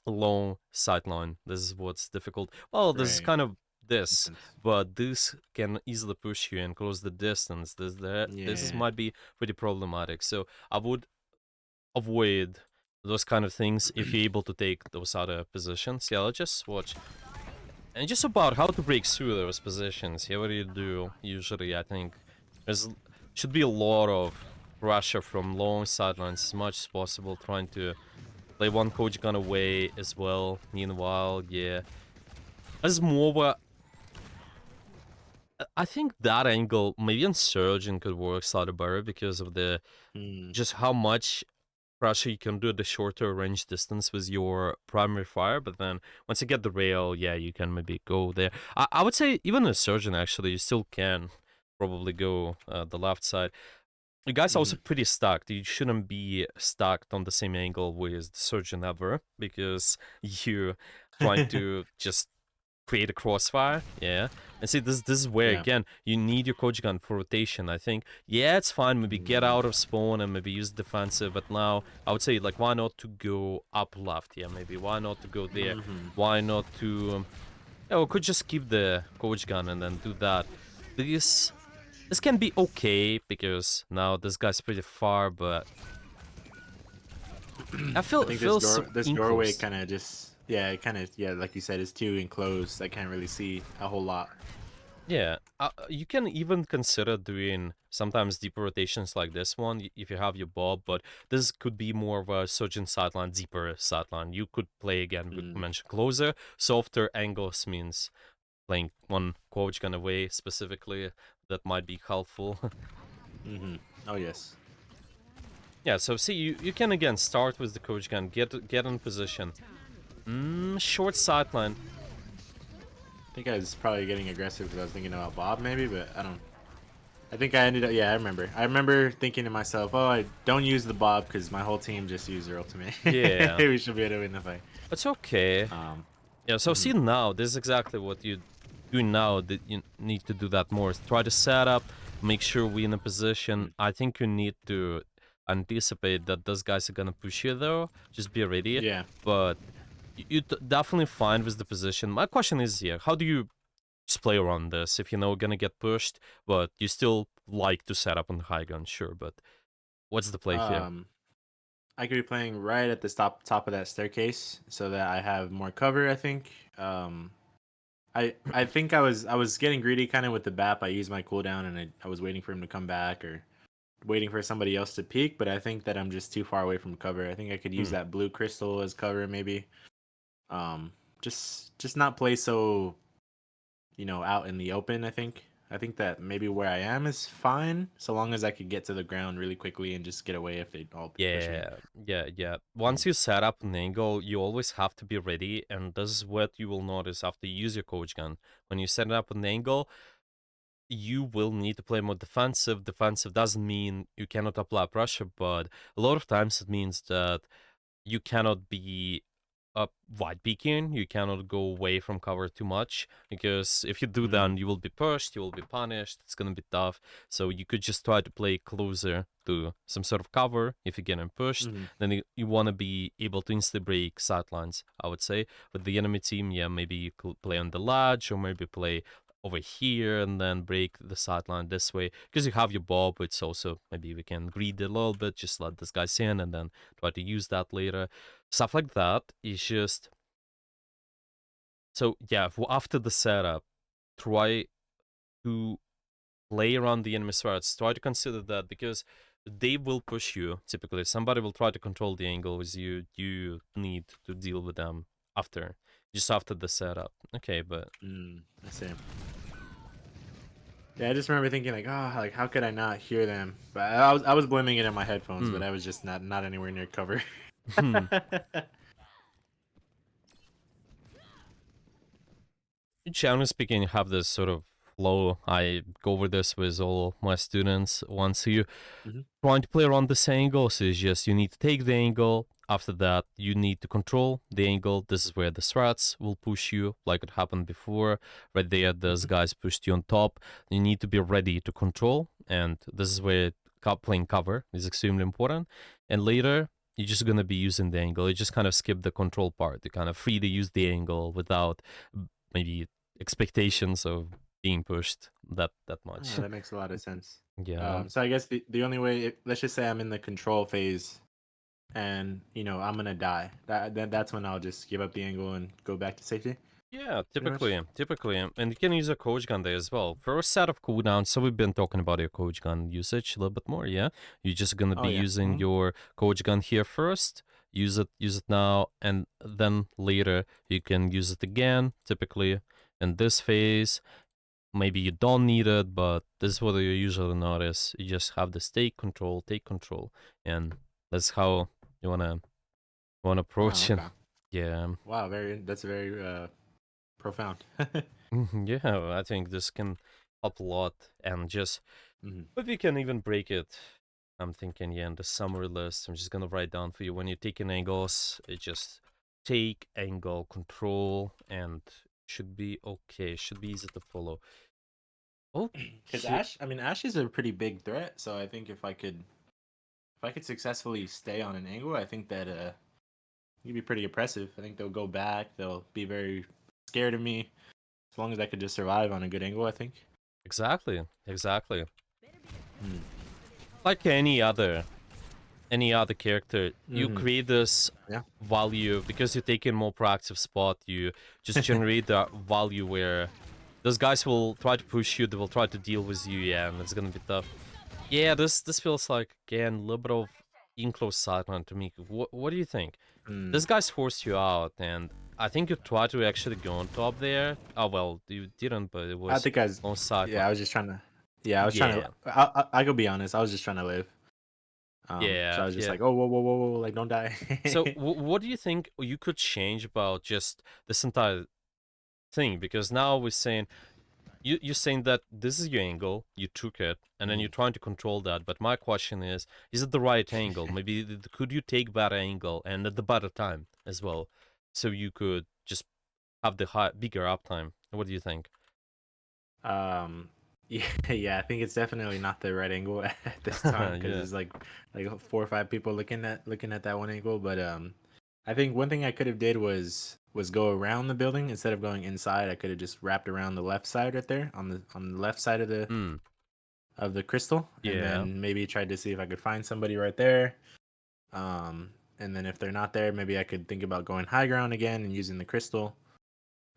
long sideline. This is what's difficult. Well, this is Right. kind of Makes this, sense. but this can easily push you and close the distance. This Yeah. might be pretty problematic. So I would avoid those kind of things if you're able to take those other positions. Yeah, let's just watch. And just about how to break through those positions. Yeah, what do you do? Usually, I think there's should be a lot of pressure from long sidelines as much as possible, trying to play one coach gun away as well. Meanwhile, yeah, as more I think that angle, maybe on Surgeon could work slightly better because of the Mm, just how much pressure you can do at the shorter range distance with your primary fire. But then once you get the rail, yeah, you can maybe go there. I would say even a Surgeon actually, you still can probably go the left side. You guys are mm-hmm. also pretty stacked. You shouldn't be stacked on the same angle with the Surgeon ever because you're trying to just create a crossfire. Yeah. And see, this is where Yeah. again you need your coach gun for rotation. I think yeah, it's fine. Maybe get Mm, out of spawn and maybe use defensive. But now I would say like why not to go up left? Yeah, maybe why not to go there? mm-hmm. Why not to? Yeah, we could just keep the coach gun and then do that. This can be okay because now this guy's pretty far, but I I feel it think feels this doorway enclosed. kind of just it kind of like you said is too enclosed. I can't really see a whole lot. Yeah, you can even consider doing sometimes deeper rotations like this one if you have your bob, but this could be more of a surgeon sideline, deeper sideline. You could play again, we Mm, mentioned closer, softer angles means playing one coach gun away specifically. That might be helpful. mm-hmm. Oh yes. Yeah, so see, you can again start with the coach gun, get in position. Short sideline. I think I was probably getting aggressive because I was thinking about Bob maybe, but I don't. I think I ended up. Yeah, I remember. I remember thinking to myself, "Oh, I don't use the Bob because my whole team just used their ultimate. Yeah, We should be able to win the fight." it's okay. Um. Yeah, so Mm-hmm. see now, this is exactly what you doing now that you need to do that more. Try to set up, make sure we in a position. I think you need to anticipate that those guys are gonna push you though. Just be ready. Yeah. But you definitely fine with the position. My question is here, how do you just play around this if you know gonna get pushed, but you still like to set up on the high gun, sure, but what's the play here? Um. I could be playing right at the top of that staircase so that I have more cover. I think. I think I was getting greedy kind of with the BAP. I used my cooldown and I was waiting for him to come back or waiting for somebody else to peek, but I think that I'm just too far away from cover. I think I could use Hmm. that blue crystal as cover maybe. Just not play so, out in the open, I think. I think that maybe where I am is fine, so long as I could get to the ground really quickly and just get away if they all push me. Yeah, yeah, yeah. Mm. Once you set up an angle, you always have to be ready, and this is what you will notice after you use your coach gun. When you set up an angle, you will need to play more defensive. Defensive doesn't mean you cannot apply pressure, but a lot of times it means that you cannot be wide peeking. You cannot go away from cover too much because if you do Mm. that, you will be pushed, you will be punished. It's gonna be tough. So you could just try to play closer to some sort of cover. If you're getting pushed, Mm. then you want to be able to instantly break sidelines. I would say with the enemy team, yeah, maybe you could play on the ledge or maybe play over here and then break the sideline this way because you have your bob. It's also maybe we can greed a little bit, just let this guys in and then try to use that later. Stuff like that is just so yeah. After the setup, try to play around the enemy threats. Try to consider that because they will push you. Typically, somebody will try to control the angle with you. You need to deal with them after, just after the setup. Okay, but I see. Yeah, I just remember thinking like, oh, like how could I not hear them? But I was blaming it in my headphones, hmm. but I was just not anywhere near cover. Generally speaking, you have this sort of flow. I go over this with all my students. Once you Hmm. trying to play around this angle, so it's just you need to take the angle. After that, you need to control the angle. This is where the threats will push you, like it happened before. Right there, those Hmm. guys pushed you on top. You need to be ready to control, and this is where playing cover is extremely important. And later, you're just gonna be using the angle. You just kind of skip the control part. You're kind of free to use the angle without maybe expectations of being pushed that much. Oh, that makes a lot of sense. Yeah. So I guess the only way, let's just say I'm in the control phase, and I'm gonna die. That's when I'll just give up the angle and go back to safety, Yeah, pretty much. typically, and you can use a coach gun there as well. For a set of cooldowns, so we've been talking about your coach gun usage a little bit more, yeah? You're just gonna Oh be yeah. using your coach gun here first, use it now, and then later you can use it again, typically in this phase. Maybe you don't need it, but this is what you usually notice. You just have this take control, and that's how you wanna Oh, approach it. okay. Yeah. Wow, that's very profound. Yeah, I think this can help a lot. And just, Hmm. but we can even break it. I'm thinking, yeah, in the summary list, I'm just gonna write down for you when you're taking angles, it just take angle control and should be okay, should be easy to follow. Because Okay, Ashe is a pretty big threat. So I think if I could successfully stay on an angle, I think that it'd be pretty oppressive. I think they'll go back. They'll be very scared of me. As long as I could just survive on a good angle, I think. exactly. Mm. Like any other character, you Hmm. create this Yeah. value because you take in more proactive spot. You just generate the value where those guys will try to push you. They will try to deal with you. Yeah, and it's gonna be tough. Yeah, this feels like again a little bit of enclosed sideline to me. What do you think? Mm. This guy's forced you out, and I think you tried to actually go on top there. Oh well, you didn't, but it I was think I was. on sideline. Yeah, I was just trying to. Yeah, I was trying to. Yeah, I could be honest. I was just trying to live. So yeah, I was just yeah. like, oh, whoa, whoa, whoa, whoa, like don't die. So, what do you think you could change about just this entire thing? Because now we're saying you're saying that this is your angle, you took it, and then you're Mhm. trying to control that. But my question is it the right angle? Maybe could you take better angle and at the better time as well, so you could just have the bigger uptime? What do you think? Yeah, yeah, I think it's definitely not the right angle at this time because Yeah, it's like 4 or 5 people looking at that one angle. But I think one thing I could have did was go around the building instead of going inside. I could have just wrapped around the left side right there on the left side mm, of the crystal, and yeah, then maybe tried to see if I could find somebody right there. And then if they're not there, maybe I could think about going high ground again and using the crystal.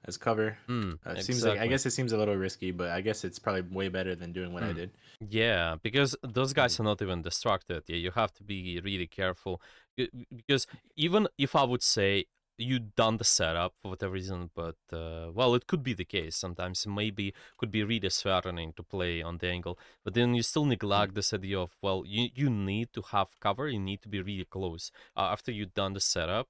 as cover. It seems like I Exactly. guess it seems a little risky, but I guess it's probably way better than doing what I Mm. did. Yeah, because those Mhm. guys are not even distracted. Yeah, you have to be really careful. Because even if I would say you done the setup for whatever reason, but well, it could be the case. Sometimes maybe could be really threatening to play on the angle, but then you still Mm. neglect this idea of, well, you need to have cover. You need to be really close after you've done the setup.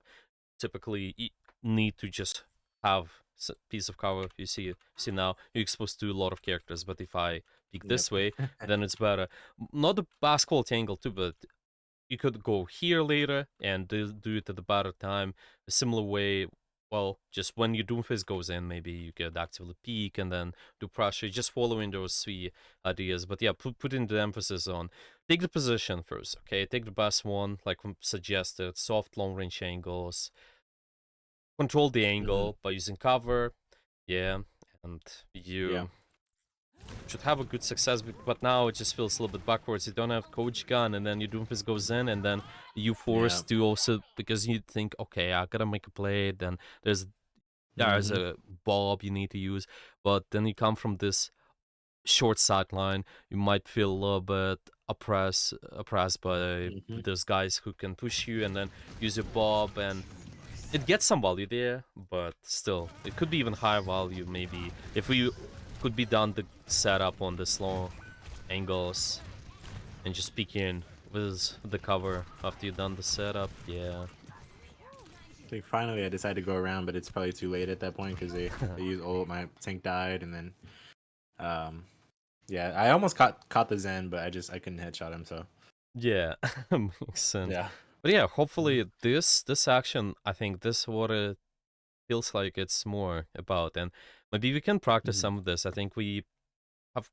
Typically, you need to just have a piece of cover. You see now you're exposed to a lot of characters, but if I pick Yep. this way, then it's better. Not the best quality angle too, but you could go here later and do it at a better time. A similar way, well, just when your Doomfist goes in, maybe you could actively peek and then do pressure, just following those three ideas. But yeah, putting the emphasis on take the position first, okay? Take the best one, like suggested, soft long range angles, control the Hmm. angle by using cover, yeah, and Yeah. you should have a good success, but now it just feels a little bit backwards. You don't have coach gun, and then your Doomfist goes in, and then you Yeah. forced to also, because you think, okay, I gotta make a play, then there's Hmm. a bob you need to use, but then you come from this short sideline, you might feel a little bit oppressed by Hmm. those guys who can push you and then use your bob, and it gets some value there, but still, it could be even higher value maybe if we could be done the setup on the slow angles and just peek in with the cover after you've done the setup. Yeah. I think finally I decided to go around, but it's probably too late at that point because they used ult. My tank died, and then um yeah, I almost caught the Zen, but I couldn't headshot him. So Yeah, makes sense. yeah. But yeah, Mhm. hopefully this action, I think this what it feels like it's more about, and maybe we can practice Mhm. some of this. I think we have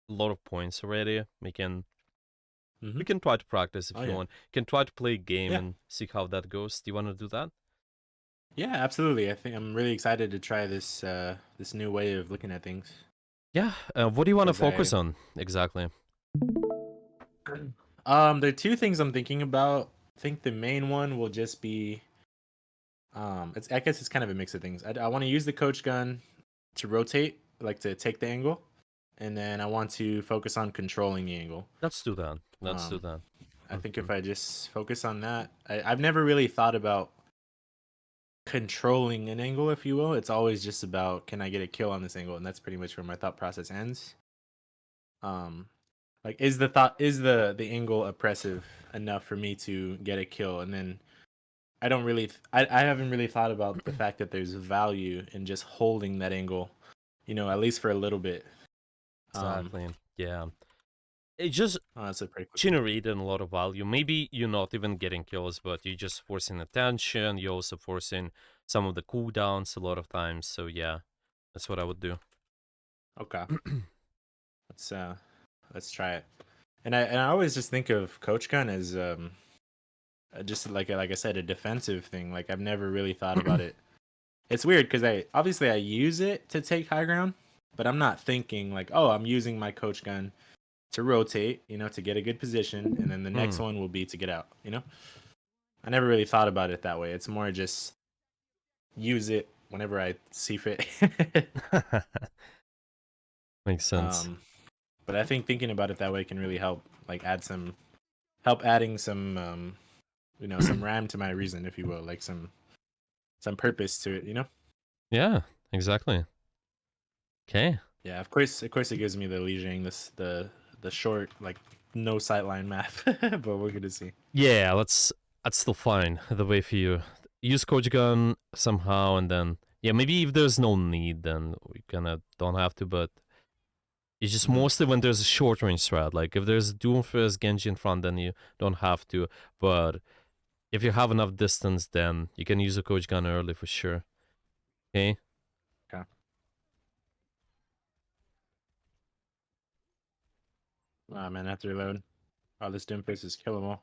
a lot of points already. We Mhm. can try to practice Oh if you yeah. want. You can try to play a game Yeah. and see how that goes. Do you want to do that? Yeah. Absolutely. I think I'm really excited to try this new way of looking at things Yeah. What do you want to because focus on exactly? there are two things I'm thinking about. I think the main one will just be it's I guess it's kind of a mix of things. I want to use the coach gun to rotate, like to take the angle, and then I want to focus on controlling the angle. Let's do that. Let's do Um, that. I think Hmm. if I just focus on that, I've never really thought about controlling an angle, if you will. It's always just about can I get a kill on this angle, and that's pretty much where my thought process ends. Um, like is the angle oppressive enough for me to get a kill, and then I don't really I haven't really thought about the fact that there's value in just holding that angle, at least for a little bit. Um, Exactly. Yeah. It just oh, that's a pretty quick one. generated a lot of value. Maybe you're not even getting kills, but you're just forcing attention. You're also forcing some of the cooldowns a lot of times. So yeah, that's what I would do. Okay, let's uh let's try it. And I always just think of Coach Gun as just like I said, a defensive thing. Like I've never really thought about it. It's weird because I use it to take high ground, but I'm not thinking like, oh, I'm using my Coach Gun to rotate, to get a good position, and then the next Hmm. one will be to get out. I never really thought about it that way. It's more just use it whenever I see fit. Makes sense. um, but I think thinking about it that way can really help, like help adding some rhyme to my reason, if you will, like some purpose to it. Yeah, exactly. Okay. Yeah, of course, it gives me the Lijiang, the short, like no sightline map, but we're gonna see. Yeah, that's still fine. The way for you use Coach Gun somehow, and then yeah, maybe if there's no need, then we kind of don't have to. But it's just Hmm. mostly when there's a short range threat. Like if there's Doomfist Genji in front, then you don't have to. But if you have enough distance, then you can use a Coach Gun early for sure. Okay. Okay. Ah man, I have to reload. Oh, this Doomfist is killable.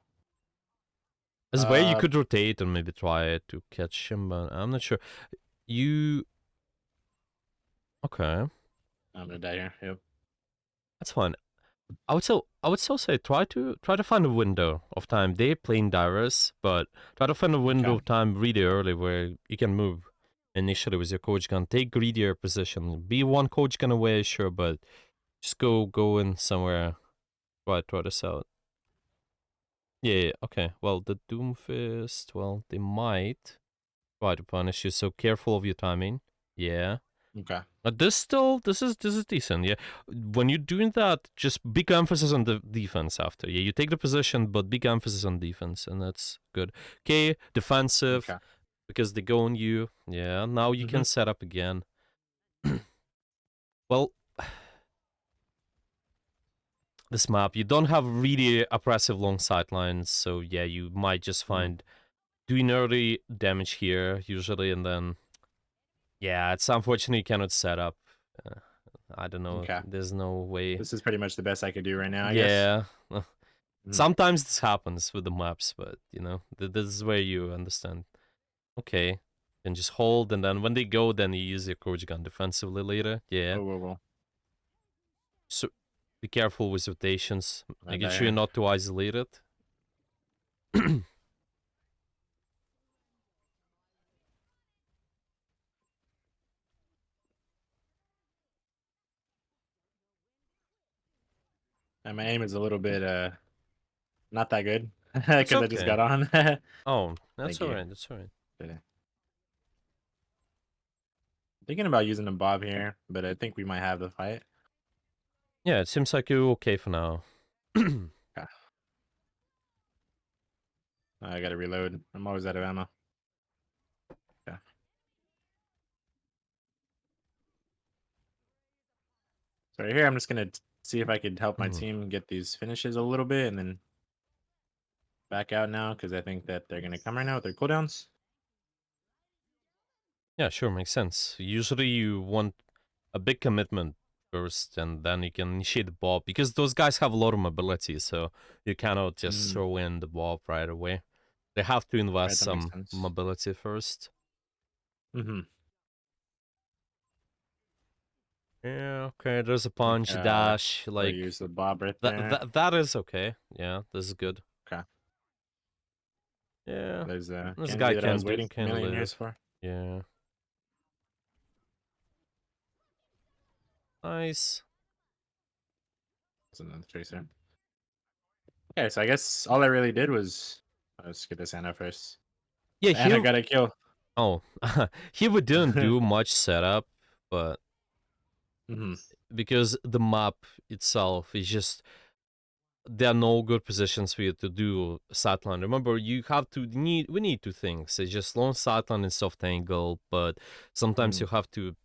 As way you Uh, could rotate and maybe try to catch him, but I'm not sure. You okay? I'm gonna die here. Yep. That's fine. I would still say try to find a window of time. They're playing Dyrus, but try to find a window Okay. of time really early where you can move. initially with your coach gun. Take greedier position. Be one coach gun away, sure, but just go in somewhere. Try this out. Yeah, okay. Well, the Doomfist, well, they might try to punish you, so careful of your timing. Yeah. Okay. But this is decent, yeah. When you're doing that, just big emphasis on the defense after. Yeah, you take the position, but big emphasis on defense, and that's good. Okay, defensive, Okay. because they go on you. Yeah, now you Mm-hmm. can set up again. Well, this map, you don't have really oppressive long sightlines, so yeah, you might just Mm. find doing early damage here, usually, and then, yeah, it's unfortunate you cannot set up. Uh, I don't know, Okay. there's no way. This is pretty much the best I could do right now, I guess. Yeah. Mm. Sometimes this happens with the maps, but this is where you understand. Okay, and just hold, and then when they go, then you use your coach gun defensively later. Yeah. Whoa, whoa, whoa. So be careful with rotations, My making sure you're bad. not too isolated. And my aim is a little bit not that good It's because I just okay. got on. Oh, that's Thank all you. right. That's all right. Thinking about using a bob here, but I think we might have the fight. Yeah, it seems like you're okay for now. Okay. I gotta reload. I'm always out of ammo. Okay. So right here, I'm just gonna see if I could help my Mhm. team get these finishes a little bit, and then back out now because I think that they're gonna come right now with their cooldowns. Yeah, sure, makes sense. Usually you want a big commitment first, and then you can initiate the bob, because those guys have a lot of mobility, so you cannot just Mm, throw in the bob right away. They have to invest right, that makes some sense. mobility first. Mm-hmm. Yeah, okay, there's a Think punch, dash, we'll like use the bob right that. there. That is okay. Yeah, this is good. Okay. Yeah, There's a this guy Genji that I was waiting a can million years live. for. Yeah, nice. It's another tracer. Okay, so I guess all I really did was let's get this Anna first. Yeah, And I here. got a kill. Oh, here we didn't do much setup, but Hmm. because the map itself is just, there are no good positions for you to do sideline. Remember, you have to need we need two things. It's just long sideline and soft angle, but sometimes Mm, you have to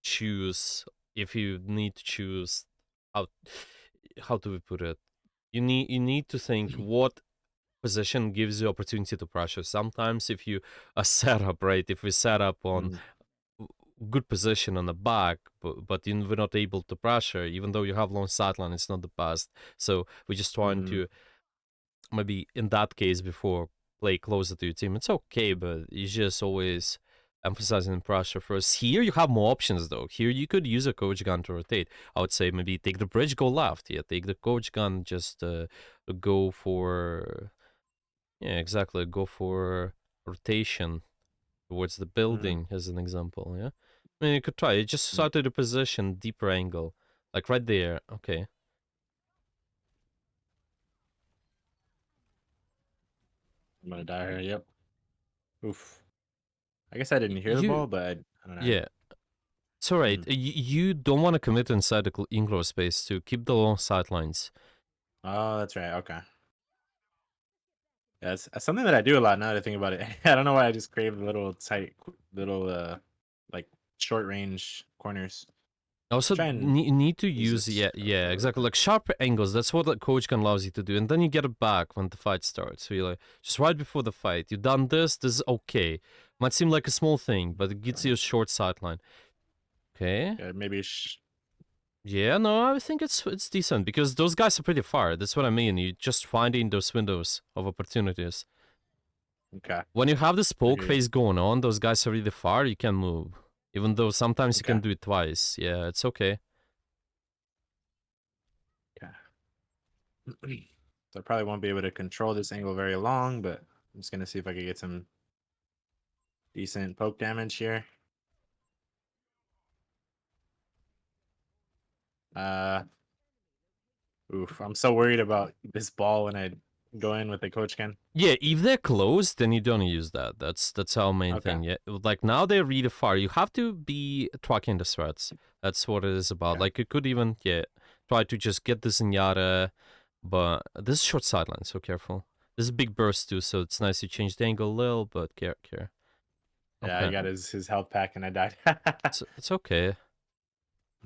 choose, if you need to choose how how do we put it? You need to think what position gives you opportunity to pressure. Sometimes if you are set up right, if we set up on mm, good position on the back, but we're not able to pressure, even though you have long sideline, it's not the best. So we're just trying mm, to, maybe in that case, before play closer to your team. It's okay, but it's just always emphasizing pressure first. Here you have more options though. Here you could use a coach gun to rotate. I would say maybe take the bridge, go left. Yeah, take the coach gun, just go for, yeah, exactly, go for rotation towards the mm, building as an example. Yeah, I mean you could try it. Just mm. start at a position, deeper angle, like right there. Okay. I'm gonna die here. Yep. Oof. I guess I didn't hear the You ball, but I don't know. Yeah, it's alright. Mm. You don't want to commit inside the enclosed space to keep the long sidelines. Oh, that's right. Okay. Yeah, it's something that I do a lot now that I think about it. I don't know why I just crave little tight, little like short range corners. Also, Try and need to use use, this yeah, a little exactly, bit. like sharp angles. That's what the coach can allows you to do, and then you get it back when the fight starts. So you're like, just right before the fight, you done this. This is okay. Might seem like a small thing, but it gets you a short sideline. Okay. Yeah, maybe. Yeah, no, I think it's decent, because those guys are pretty far. That's what I mean. You just finding those windows of opportunities. Okay, When you have this I poke hear you. phase going on, those guys are really far, you can move. Even though sometimes you Okay, can do it twice. Yeah, it's okay. okay. So I probably won't be able to control this angle very long, but I'm just gonna see if I can get some decent poke damage here. Uh, oof. I'm so worried about this ball when I go in with the coach gun. Yeah, if they're closed, then you don't use that. That's our main Okay. thing. Yeah, like now they're really far. You have to be tracking the threats. That's what it is about. Okay. Like you could even try to just get this Zenyatta, but this is short sideline, so careful. This is big burst too, so it's nice to change the angle a little, but care. Yeah, I Okay, got his health pack and I died. it's okay.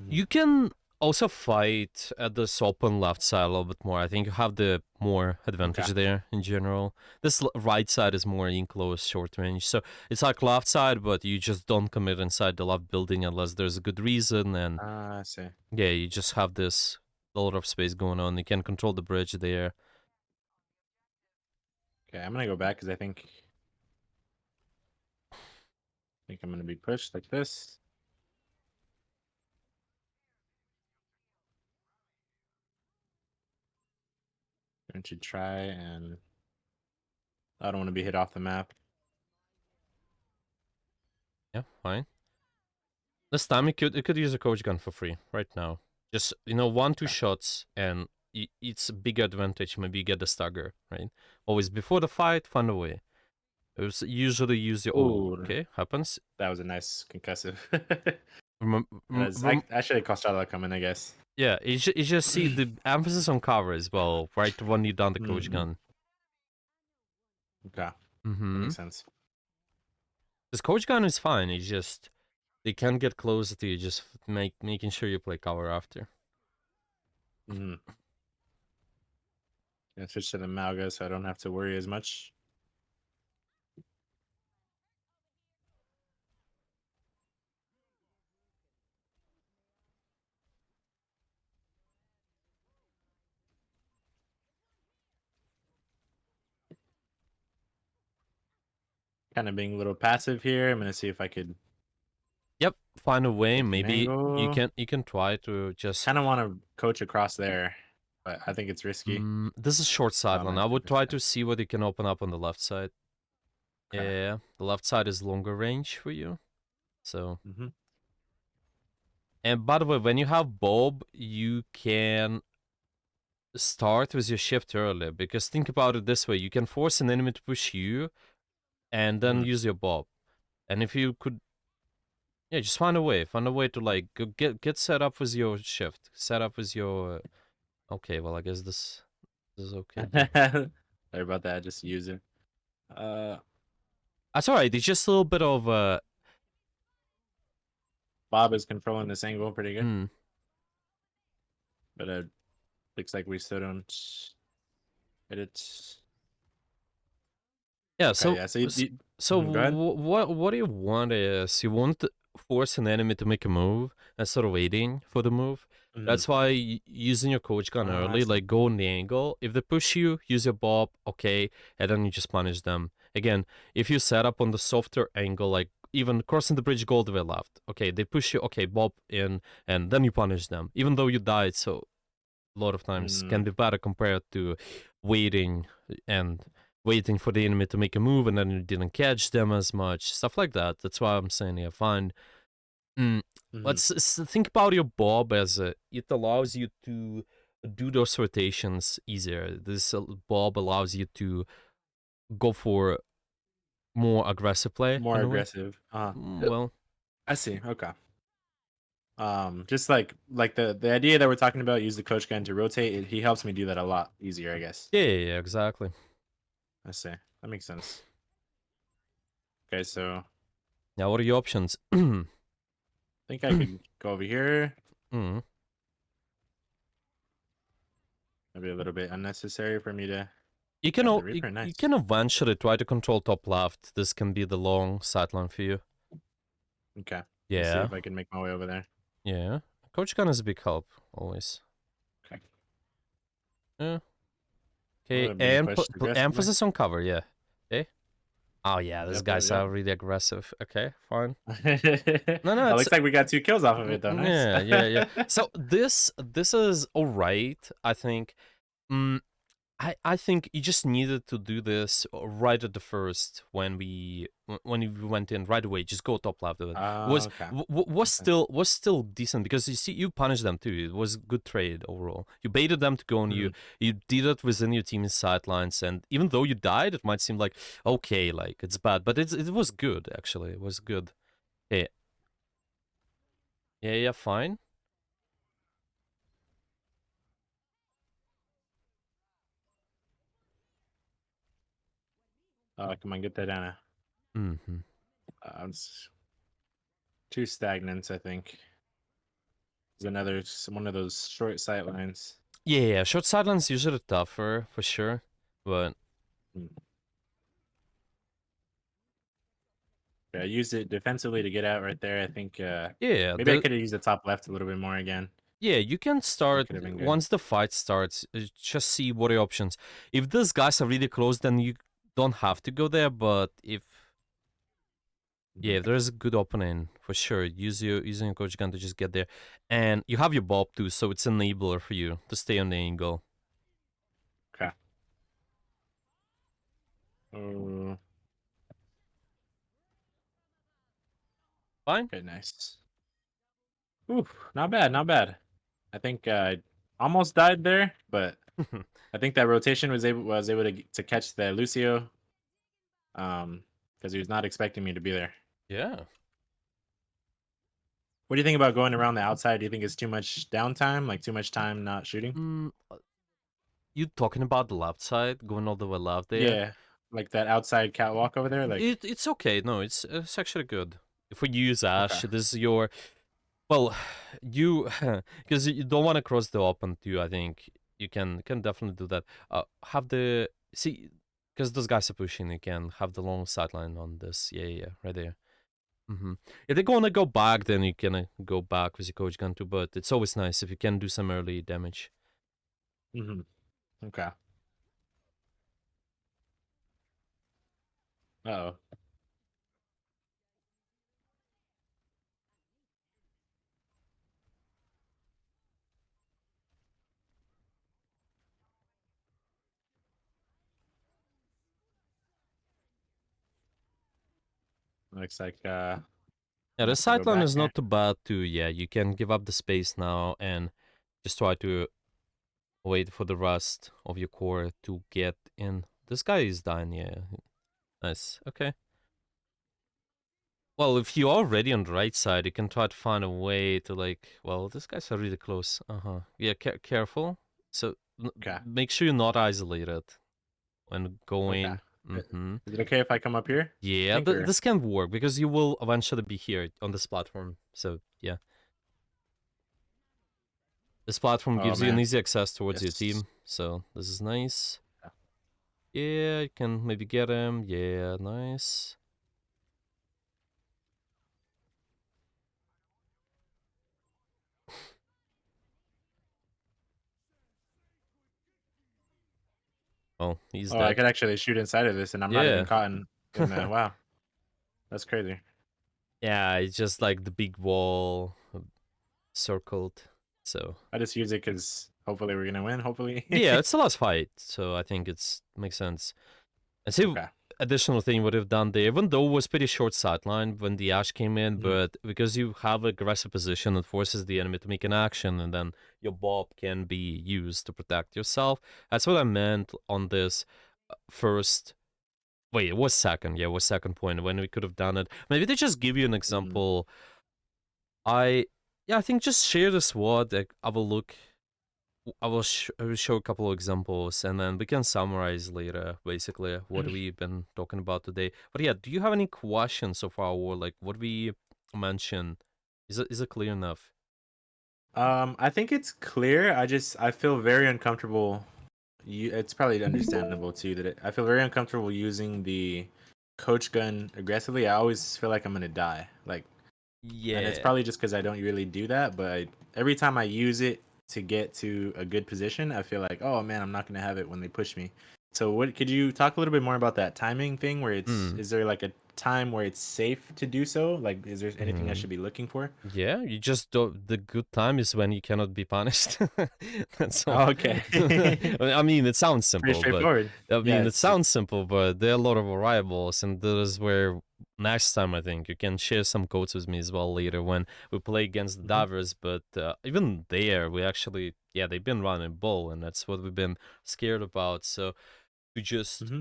Mhm. You can also fight at this open left side a little bit more. I think you have the more advantage Okay. there in general. This right side is more enclosed, short range. So it's like left side, but you just don't commit inside the left building unless there's a good reason. And I see. yeah, you just have this a lot of space going on. You can control the bridge there. Okay, I'm gonna go back because I think I'm gonna be pushed like this. Going to try and I don't want to be hit off the map. Yeah, fine. This time you could use a coach gun for free right now. Just 1-2 Okay. shots and it's a big advantage. Maybe you get the stagger, right? Always before the fight, find a way. Usually use your Ooh, okay, happens. that was a nice concussive. Remem- rem- rem- I should have cost that coming, I guess. yeah, you just see the emphasis on cover as well, right when you down the coach Mm-hmm. gun. Okay, that Mm-hmm. makes sense. This coach gun is fine. It's just they can get close to you. Just making sure you play cover after. Mm-hmm. Gonna switch to the Malga so I don't have to worry as much. Kind of being a little passive here. I'm gonna see if I could Yep, find a way. take an Maybe you angle. can try to just. Kind of want to coach across there, but I think it's risky. This is short Oh, sideline. nice. I would try Okay. to see what you can open up on the left side. Okay. Yeah, the left side is longer range for you. So, Mm-hmm. and by the way, when you have Bob, you can start with your shift earlier because think about it this way: you can force an enemy to push you, and then Mm-hmm. use your Bob. And if you could, yeah, just find a way to like get set up with your shift, set up with your. Okay, well, I guess this is okay too. Sorry about that. Just use it. Uh, That's all right. It's just a little bit of Bob is controlling this angle pretty good, hmm. but looks like we still don't hit it. Yeah, Okay, so yeah. Go ahead. what do you want is you want to force an enemy to make a move instead of waiting for the move. Mm-hmm. That's why using your coach gun I early, see. like go on the angle. If they push you, use your bob, okay, and then you just punish them. Again, if you set up on the softer angle, like even crossing the bridge, go all the way left. Okay, they push you, okay, bob in, and then you punish them, even though you died. So a lot of times can Mm, be better compared to waiting and waiting for the enemy to make a move and then you didn't catch them as much, stuff like that. That's why I'm saying, yeah, fine. Mm, mhm. let's think about your bob as it allows you to do those rotations easier. This bob allows you to go for more aggressive play More in a way. aggressive. Well, I see. Okay. Just like the idea that we're talking about, use the coach gun to rotate. He helps me do that a lot easier, I guess. yeah, exactly. I see. That makes sense. Okay, so I Now, what are your options? think I could go over here. Mm. Maybe a little bit unnecessary for me to You can grab the you, Reaper. you Nice. can eventually try to control top left. This can be the long sideline for you. Okay. Let's see Yeah, if I can make my way over there. yeah. Coach gun is a big help always. Okay. Yeah. Okay, Being and pushed aggressively. emphasis on cover. Yeah. Okay. Oh yeah, these Yep, yep, guys yep. are really aggressive. Okay, fine. It No, it's looks like we got 2 kills off of it though. Nice. yeah. So this is all right. I think. Mm, I think you just needed to do this right at the first when we went in right away. Just go top left of it. Was Okay. Okay. was still decent because you see you punished them too. It was good trade overall. You baited them to go on you. Mhm. You did it within your team's sidelines, and even though you died, it might seem like okay, like it's bad, but it was good actually. It was good. Yeah, yeah, fine. Come on, get that down. Mm-hmm. It's too stagnant, I think. There's one of those short sight lines. Yeah, short sidelines usually tougher for sure, but Mm. Yeah, I used it defensively to get out right there. I think yeah, maybe I the could have used the top left a little bit more again. Yeah, you can That start could have been good. once the fight starts. Just see what are your options. If these guys are really close, then you don't have to go there. But if Mhm. yeah, if there's a good opening for sure, using your coach gun to just get there, and you have your bob too, so it's an enabler for you to stay on the angle. Okay. Oh, Fine. okay, nice. Ooh, not bad, not bad. I think I almost died there, but I think that rotation was able to catch the Lucio, because he was not expecting me to be there. Yeah. What do you think about going around the outside? Do you think it's too much downtime, like too much time not shooting? You talking about the left side, going all the way left there? Yeah, like that outside catwalk over there. Like, It's okay. No, it's actually good. If we use okay, Ashe, this is your well, you because you don't want to cross the open too. I think you can definitely do that. Have the see because those guys are pushing. You can have the long sideline on this. Yeah, right there. If they're gonna go back, then you can go back with your coach gun too. But it's always nice if you can do some early damage. hmm, okay. Oh, looks like Yeah, I'm gonna the have to go sideline back is here. not too bad too. Yeah, you can give up the space now and just try to wait for the rest of your core to get in. This guy is dying. Yeah, nice. Okay. Well, if you're already on the right side, you can try to find a way to like. Well, these guys are really close. Yeah, careful. So Okay, make sure you're not isolated when okay. going. Uh, Mm-hmm. Is it okay if I come up here? You Yeah, think or this can work because you will eventually be here on this platform. So yeah, this platform oh gives you an man, easy access towards your yes. team. So this is nice. Yeah. Yeah, you can maybe get him. Yeah, nice. Oh, he's Oh, I dead. could actually shoot inside of this, and I'm not even Yeah. caught in the wow. That's crazy. Yeah, it's just like the big wall circled. So I just use it because hopefully we're gonna win. Hopefully. yeah, it's the last fight, so I think it's makes sense. And see, Okay. additional thing would have done there, even though it was pretty short sideline when the Ashe came in, Mhm, but because you have aggressive position, it forces the enemy to make an action, and then your bob can be used to protect yourself. That's what I meant on this first. Wait, it was second. Yeah, it was second point when we could have done it. Maybe they just give you an mhm, example. I yeah, I think just share the SWOT. Like, I will look. I will show a couple of examples, and then we can summarize later. Basically, what we've been talking about today. But yeah, do you have any questions so far, or like what we mentioned? Is it clear enough? I think it's clear. I feel very uncomfortable. It's probably understandable too that I feel very uncomfortable using the coach gun aggressively. I always feel like I'm gonna die. Like, and it's Yeah. probably just because I don't really do that. But every time I use it to get to a good position, I feel like, oh man, I'm not gonna have it when they push me. So, what could you talk a little bit more about that timing thing? Where Hmm. is there like a time where it's safe to do so? Like, is there anything I Mhm. should be looking for? Yeah, you just don't. The good time is when you cannot be punished. That's all. Oh, okay. I mean, it sounds Pretty simple, but straightforward. I Yeah, mean, it it's sounds simple, but there are a lot of variables, and that is where next time I think you can share some codes with me as well later when we play against the hmm divers. But even there, we actually, yeah, they've been running bull, and that's what we've been scared about. So we just hmm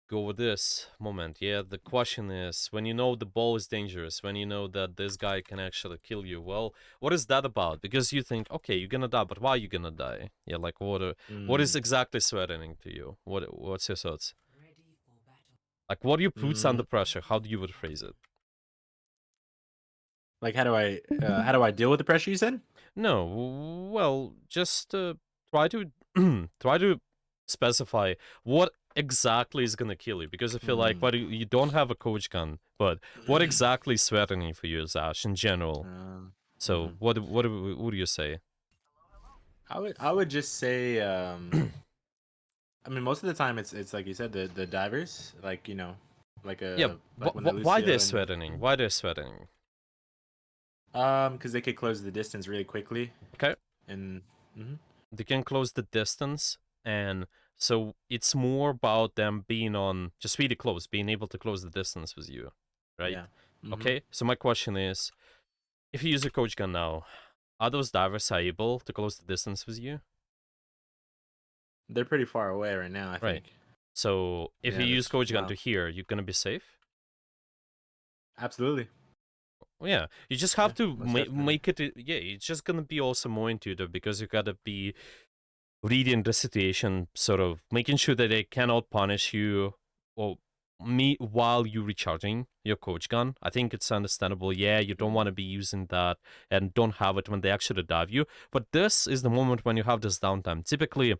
go with this moment. Yeah, the question is when you know the ball is dangerous, when you know that this guy can actually kill you, well, what is that about? Because you think, okay, you're gonna die, but why are you gonna die? Yeah, like what is Mm, exactly threatening to you? What's your thoughts? Like what do you put mm, under pressure? How do you would phrase it? like, how do I deal with the pressure? You said. No, well, just try to try to specify what exactly is gonna kill you. Because I feel like, Mm. what you don't have a coach gun, but what exactly is threatening for you, Ash, in general? So Mhm. what do you say? I would just say I mean most of the time it's like you said the divers like like Yeah, like when the why Lucio they're and threatening? Why they're threatening? because they could close the distance really quickly Okay, and mhm. they can close the distance, and so it's more about them being on just really close, being able to close the distance with you, right? Yeah. hmm Okay, so my question is, if you use a coach gun now, are those divers able to close the distance with you? They're pretty far away right now, I Right. think. So if you Yeah, use that's coach gun wow. to here, you're gonna be safe. Absolutely. Well, yeah, you just Yeah, have to most definitely. make it. Yeah, it's just gonna be also more intuitive because you gotta be reading the situation, sort of making sure that they cannot punish you or me while you recharging your coach gun. I think it's understandable. Yeah, you don't Mm. want to be using that and don't have it when they actually dive you. But this is the moment when you have this downtime. Typically,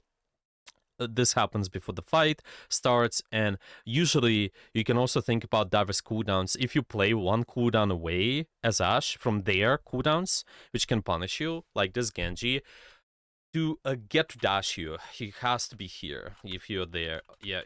this happens before the fight starts, and usually you can also think about diverse cooldowns. If you play one cooldown away as Ashe from their cooldowns, which can punish you, like this Genji, to get to dash you, he has to be here. If you're there, yeah,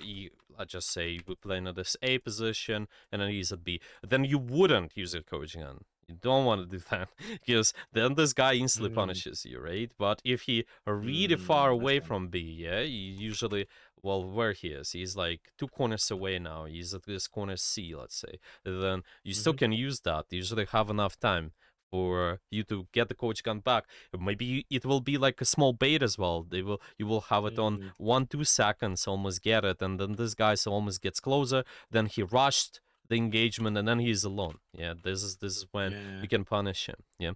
I just say we play in this A position and then he's at B. Then you wouldn't use a coaching gun. You don't want to do that because then this guy instantly Mm. punishes you, right? But if he really far Mm. away Okay. from B, yeah, you usually, well, where he is, he's like 2 corners away now. He's at this corner C, let's say. Then you still hmm can use that. You usually have enough time for you to get the coach gun back. Maybe it will be like a small bait as well. You will have it on Mm. 1-2 seconds, almost get it, and then this guy almost gets closer. Then he rushed the engagement, and then he's alone. Yeah, this is when Yeah. you can punish him. Yeah,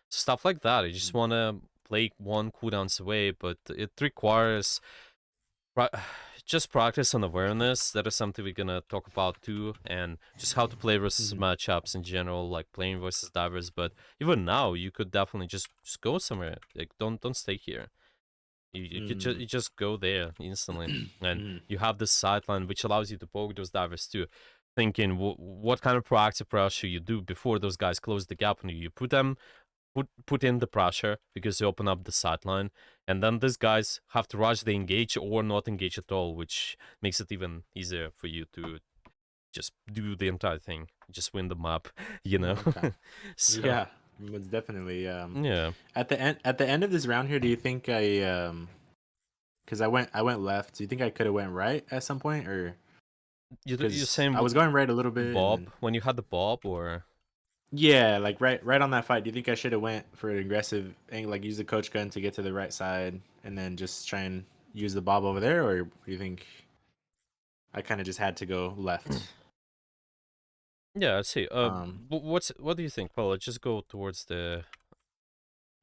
stuff like that. You just Mm. wanna play one cooldowns away, but it requires Pra- just practice on awareness. That is something we're gonna talk about too, and just how to play versus Mhm. matchups in general, like playing versus divers. But even now, you could definitely just go somewhere. Like don't stay here. Mm. You just go there instantly, and Mhm. you have this sideline which allows you to poke those divers too. Thinking what kind of proactive pressure you do before those guys close the gap on you. You put in the pressure because you open up the sideline, and then these guys have to rush the engage or not engage at all, which makes it even easier for you to just do the entire thing, just win the map, you know. Okay. So Yeah, most definitely. yeah, At the end of this round here, do you think because I went left. Do you think I could have went right at some point, or you're because saying I was going right a little bit and Bob then when you had the Bob, or yeah, like right on that fight. Do you think I should have went for an aggressive angle, like use the coach gun to get to the right side and then just try and use the bob over there, or do you think I kind of just had to go left? yeah, I see. Um. What do you think? Well, let's just go towards the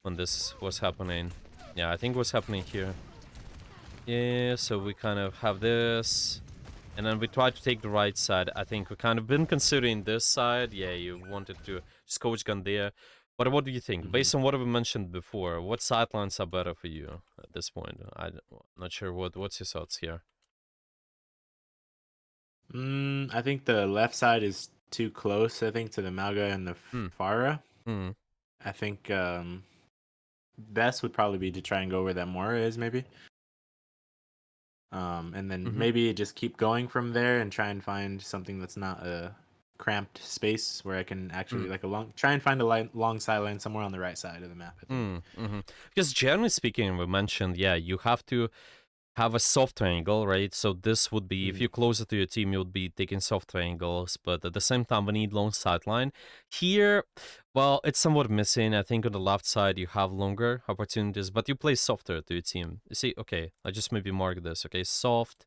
when this was happening. Yeah, I think what's happening here. Yeah, so we kind of have this. And then we try to take the right side. I think we kind of been considering this side. Yeah, you wanted to just coach gun there. But what do you think? mhm. Based on what we mentioned before, what sidelines are better for you at this point? I'm not sure what's your thoughts here. I think the left side is too close. I think to the Malga and the Hmm. Fara. Hmm. I think best would probably be to try and go where that Mora is, maybe. And then Mm-hmm. maybe just keep going from there and try and find something that's not a cramped space where I can actually Mm, like a long try and find a long sideline somewhere on the right side of the map. I think. Because generally speaking, we mentioned, yeah, you have to have a soft triangle, right? So this would be, if Hmm. you're closer to your team, you would be taking soft triangles, but at the same time, we need long sideline. Here, well, it's somewhat missing. I think on the left side, you have longer opportunities, but you play softer to your team. You see, okay, I just maybe mark this, okay? Soft,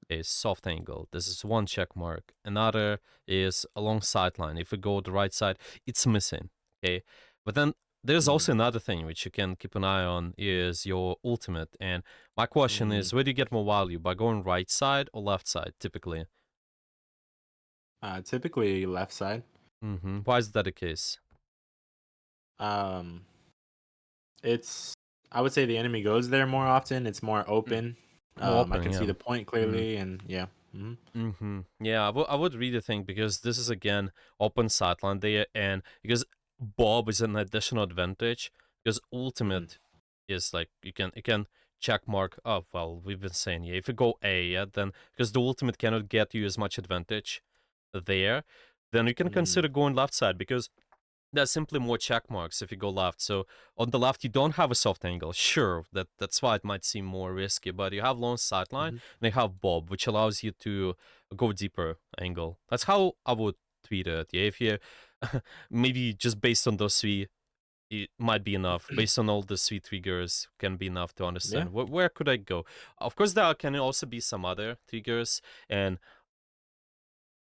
okay, soft angle. This is one check mark. Another is a long sideline. If we go the right side, it's missing, okay? But then there's Hmm. also another thing which you can keep an eye on is your ultimate. And my question Hmm. is, where do you get more value? By going right side or left side, typically? Typically left side. Why is that the case? Um, it's I would say the enemy goes there more often. It's more Mm. open. More I open, can see yeah. the point Mm-hmm. clearly, and yeah. Hmm. Yeah, I would really think because this is again open sideline there, and because Bob is an additional advantage because Hmm. ultimate is like you can check mark. Oh well, we've been saying, yeah, if you go A, yeah, then because the ultimate cannot get you as much advantage there, then you can Hmm. consider going left side because there's simply more check marks if you go left. So on the left, you don't have a soft angle. Sure, that's why it might seem more risky, but you have long sideline Hmm. and you have Bob, which allows you to go deeper angle. That's how I would tweet it. Yeah, if you maybe just based on those three, it might be enough. Based on all the three triggers, can be enough to Yeah. understand where could I go. Of course, there can also be some other triggers, and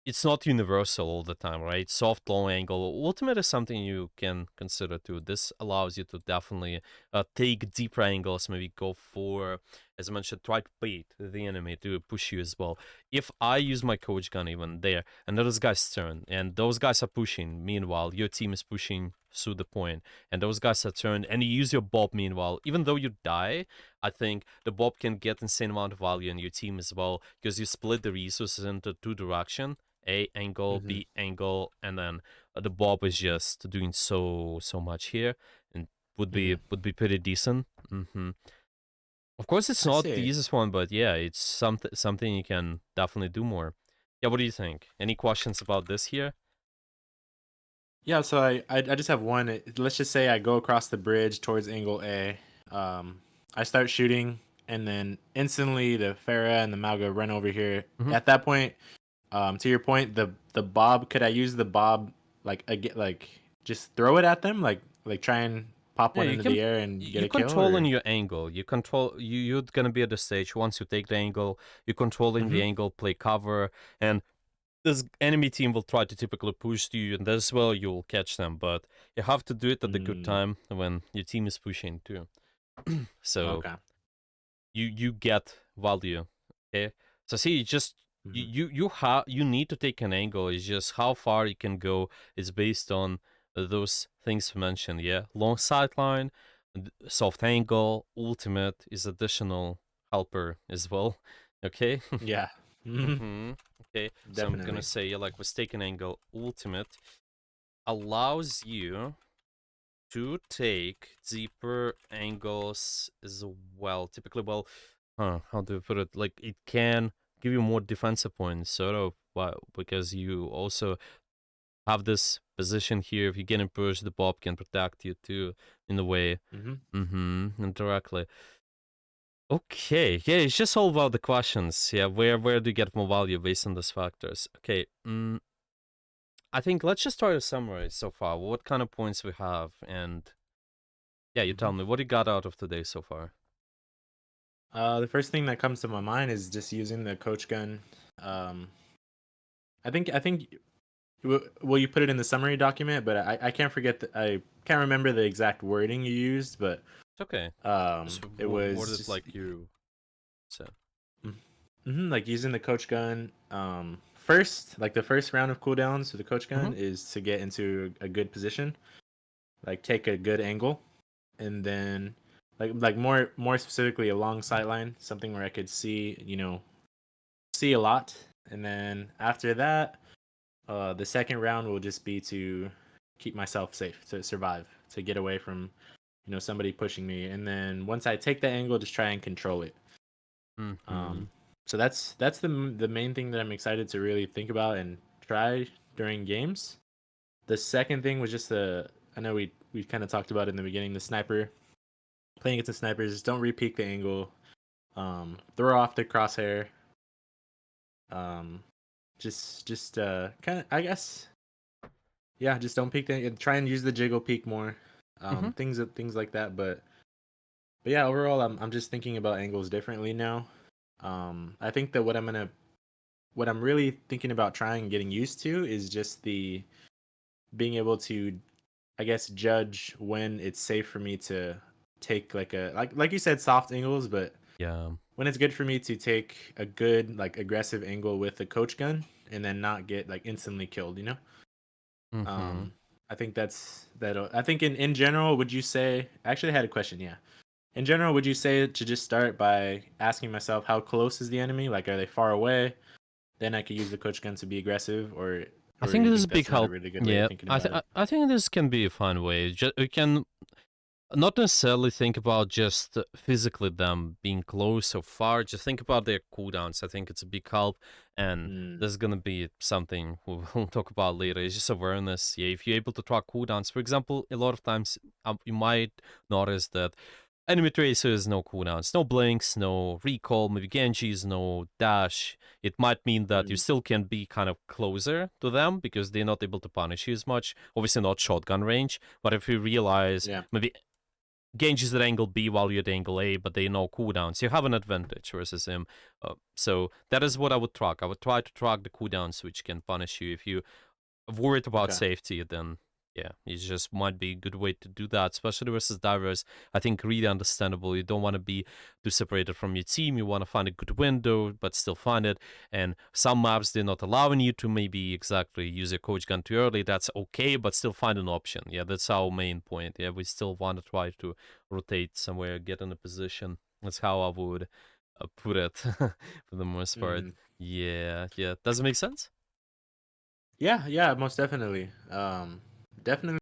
it's not universal all the time, right? Soft low angle ultimate is something you can consider too. This allows you to definitely take deeper angles, maybe go for, as I mentioned, try to bait the enemy to push you as well. If I use my coach gun even there, and those guys turn, and those guys are pushing, meanwhile, your team is pushing through the point, and those guys are turned, and you use your bob meanwhile, even though you die, I think the bob can get insane amount of value in your team as well, because you split the resources into two directions. A angle, Hmm. B angle, and then the bob is just doing so much here, and Hmm. would be pretty decent. Of course, it's I not the see. easiest one, but yeah, it's something you can definitely do more. Yeah, what do you think? Any questions about this here? Yeah, so I just have one. Let's just say I go across the bridge towards angle A. I start shooting, and then instantly the Farah and the Malga run over here. hmm At that point, to your point, the bob. Could I use the bob like just throw it at them, like try and pop Yeah, one you into can. the air and get You a kill, controlling or? your angle. You control. You're gonna be at the stage once you take the angle. You controlling Mm-hmm. the angle, play cover, and this enemy team will try to typically push to you, and as well you'll catch them. But you have to do it at the good Mm, time when your team is pushing too. So okay. you get value. Okay. So see, you just Mm-hmm. you need to take an angle. It's just how far you can go is based on those things mentioned. Yeah, long sideline, soft angle, ultimate is additional helper as well. Okay. Yeah. Mm-hmm. Okay, so I'm gonna Definitely. say yeah, like with taken angle ultimate allows you to take deeper angles as well. Typically, well, how do I put it? Like it can give you more defensive points, sort of, because you also have this position here. If you get in push, the bob can protect you too, in a way. Mm-hmm. Indirectly. Okay, yeah, it's just all about the questions. Yeah, where do you get more value based on those factors? Okay, I think let's just try to summarize so far. What kind of points we have, and yeah, you Mm-hmm. tell me what you got out of today so far. The first thing that comes to my mind is just using the coach gun. Um, I think well, you put it in the summary document, but I can't forget I can't remember the exact wording you used, but It's okay. Just it word was it just like you said. like using the coach gun. First, like the first round of cooldowns for the coach Mm-hmm. gun is to get into a good position, like take a good angle, and then like more specifically a long sight line, something where I could see a lot, and then after that, the second round will just be to keep myself safe, to survive, to get away from somebody pushing me, and then once I take that angle, just try and control it. Mm-hmm. Um, so that's the main thing that I'm excited to really think about and try during games. The second thing was just the I know we kind of talked about it in the beginning. The sniper playing against the snipers, just don't re-peek the angle. Throw off the crosshair. Um, just kind of I guess yeah, just don't peek the try and use the jiggle peek more. Mm-hmm. Things like that. But yeah, overall, I'm just thinking about angles differently now. I think that what I'm really thinking about trying and getting used to is just the being able to, I guess, judge when it's safe for me to take like you said, soft angles, but Yeah. when it's good for me to take a good like aggressive angle with the coach gun and then not get like instantly killed, you know? Mm-hmm. Um, I think I think in general, would you say? Actually, I had a question. Yeah, in general, would you say to just start by asking myself how close is the enemy? Like, are they far away? Then I could use the coach gun to be aggressive, I or think you this is a think big that's not a help. really good way of Yeah, thinking I about think it? I think this can be a fun way. We can not necessarily think about just physically them being close or far. Just think about their cooldowns. I think it's a big help, and Mm, there's gonna be something we'll talk about later. It's just awareness. Yeah, if you're able to track cooldowns, for example, a lot of times you might notice that enemy tracers no cooldowns, no blinks, no recall, maybe Genjis, no dash. It might mean that you mm, still can be kind of closer to them because they're not able to punish you as much. Obviously, not shotgun range, but if you realize yeah. maybe Genji's at angle B while you're at angle A, but they know cooldowns. You have an advantage versus him. So that is what I would track. I would try to track the cooldowns, which can punish you. If you worried about Okay. safety, then yeah, it just might be a good way to do that, especially versus divers. I think really understandable. You don't want to be too separated from your team. You want to find a good window, but still find it. And some maps they're not allowing you to maybe exactly use your coach gun too early. That's okay, but still find an option. Yeah, that's our main point. Yeah, we still want to try to rotate somewhere, get in a position. That's how I would put it for the most part. Mm. Yeah, yeah. Does it make sense? Yeah, yeah, most definitely. Definitely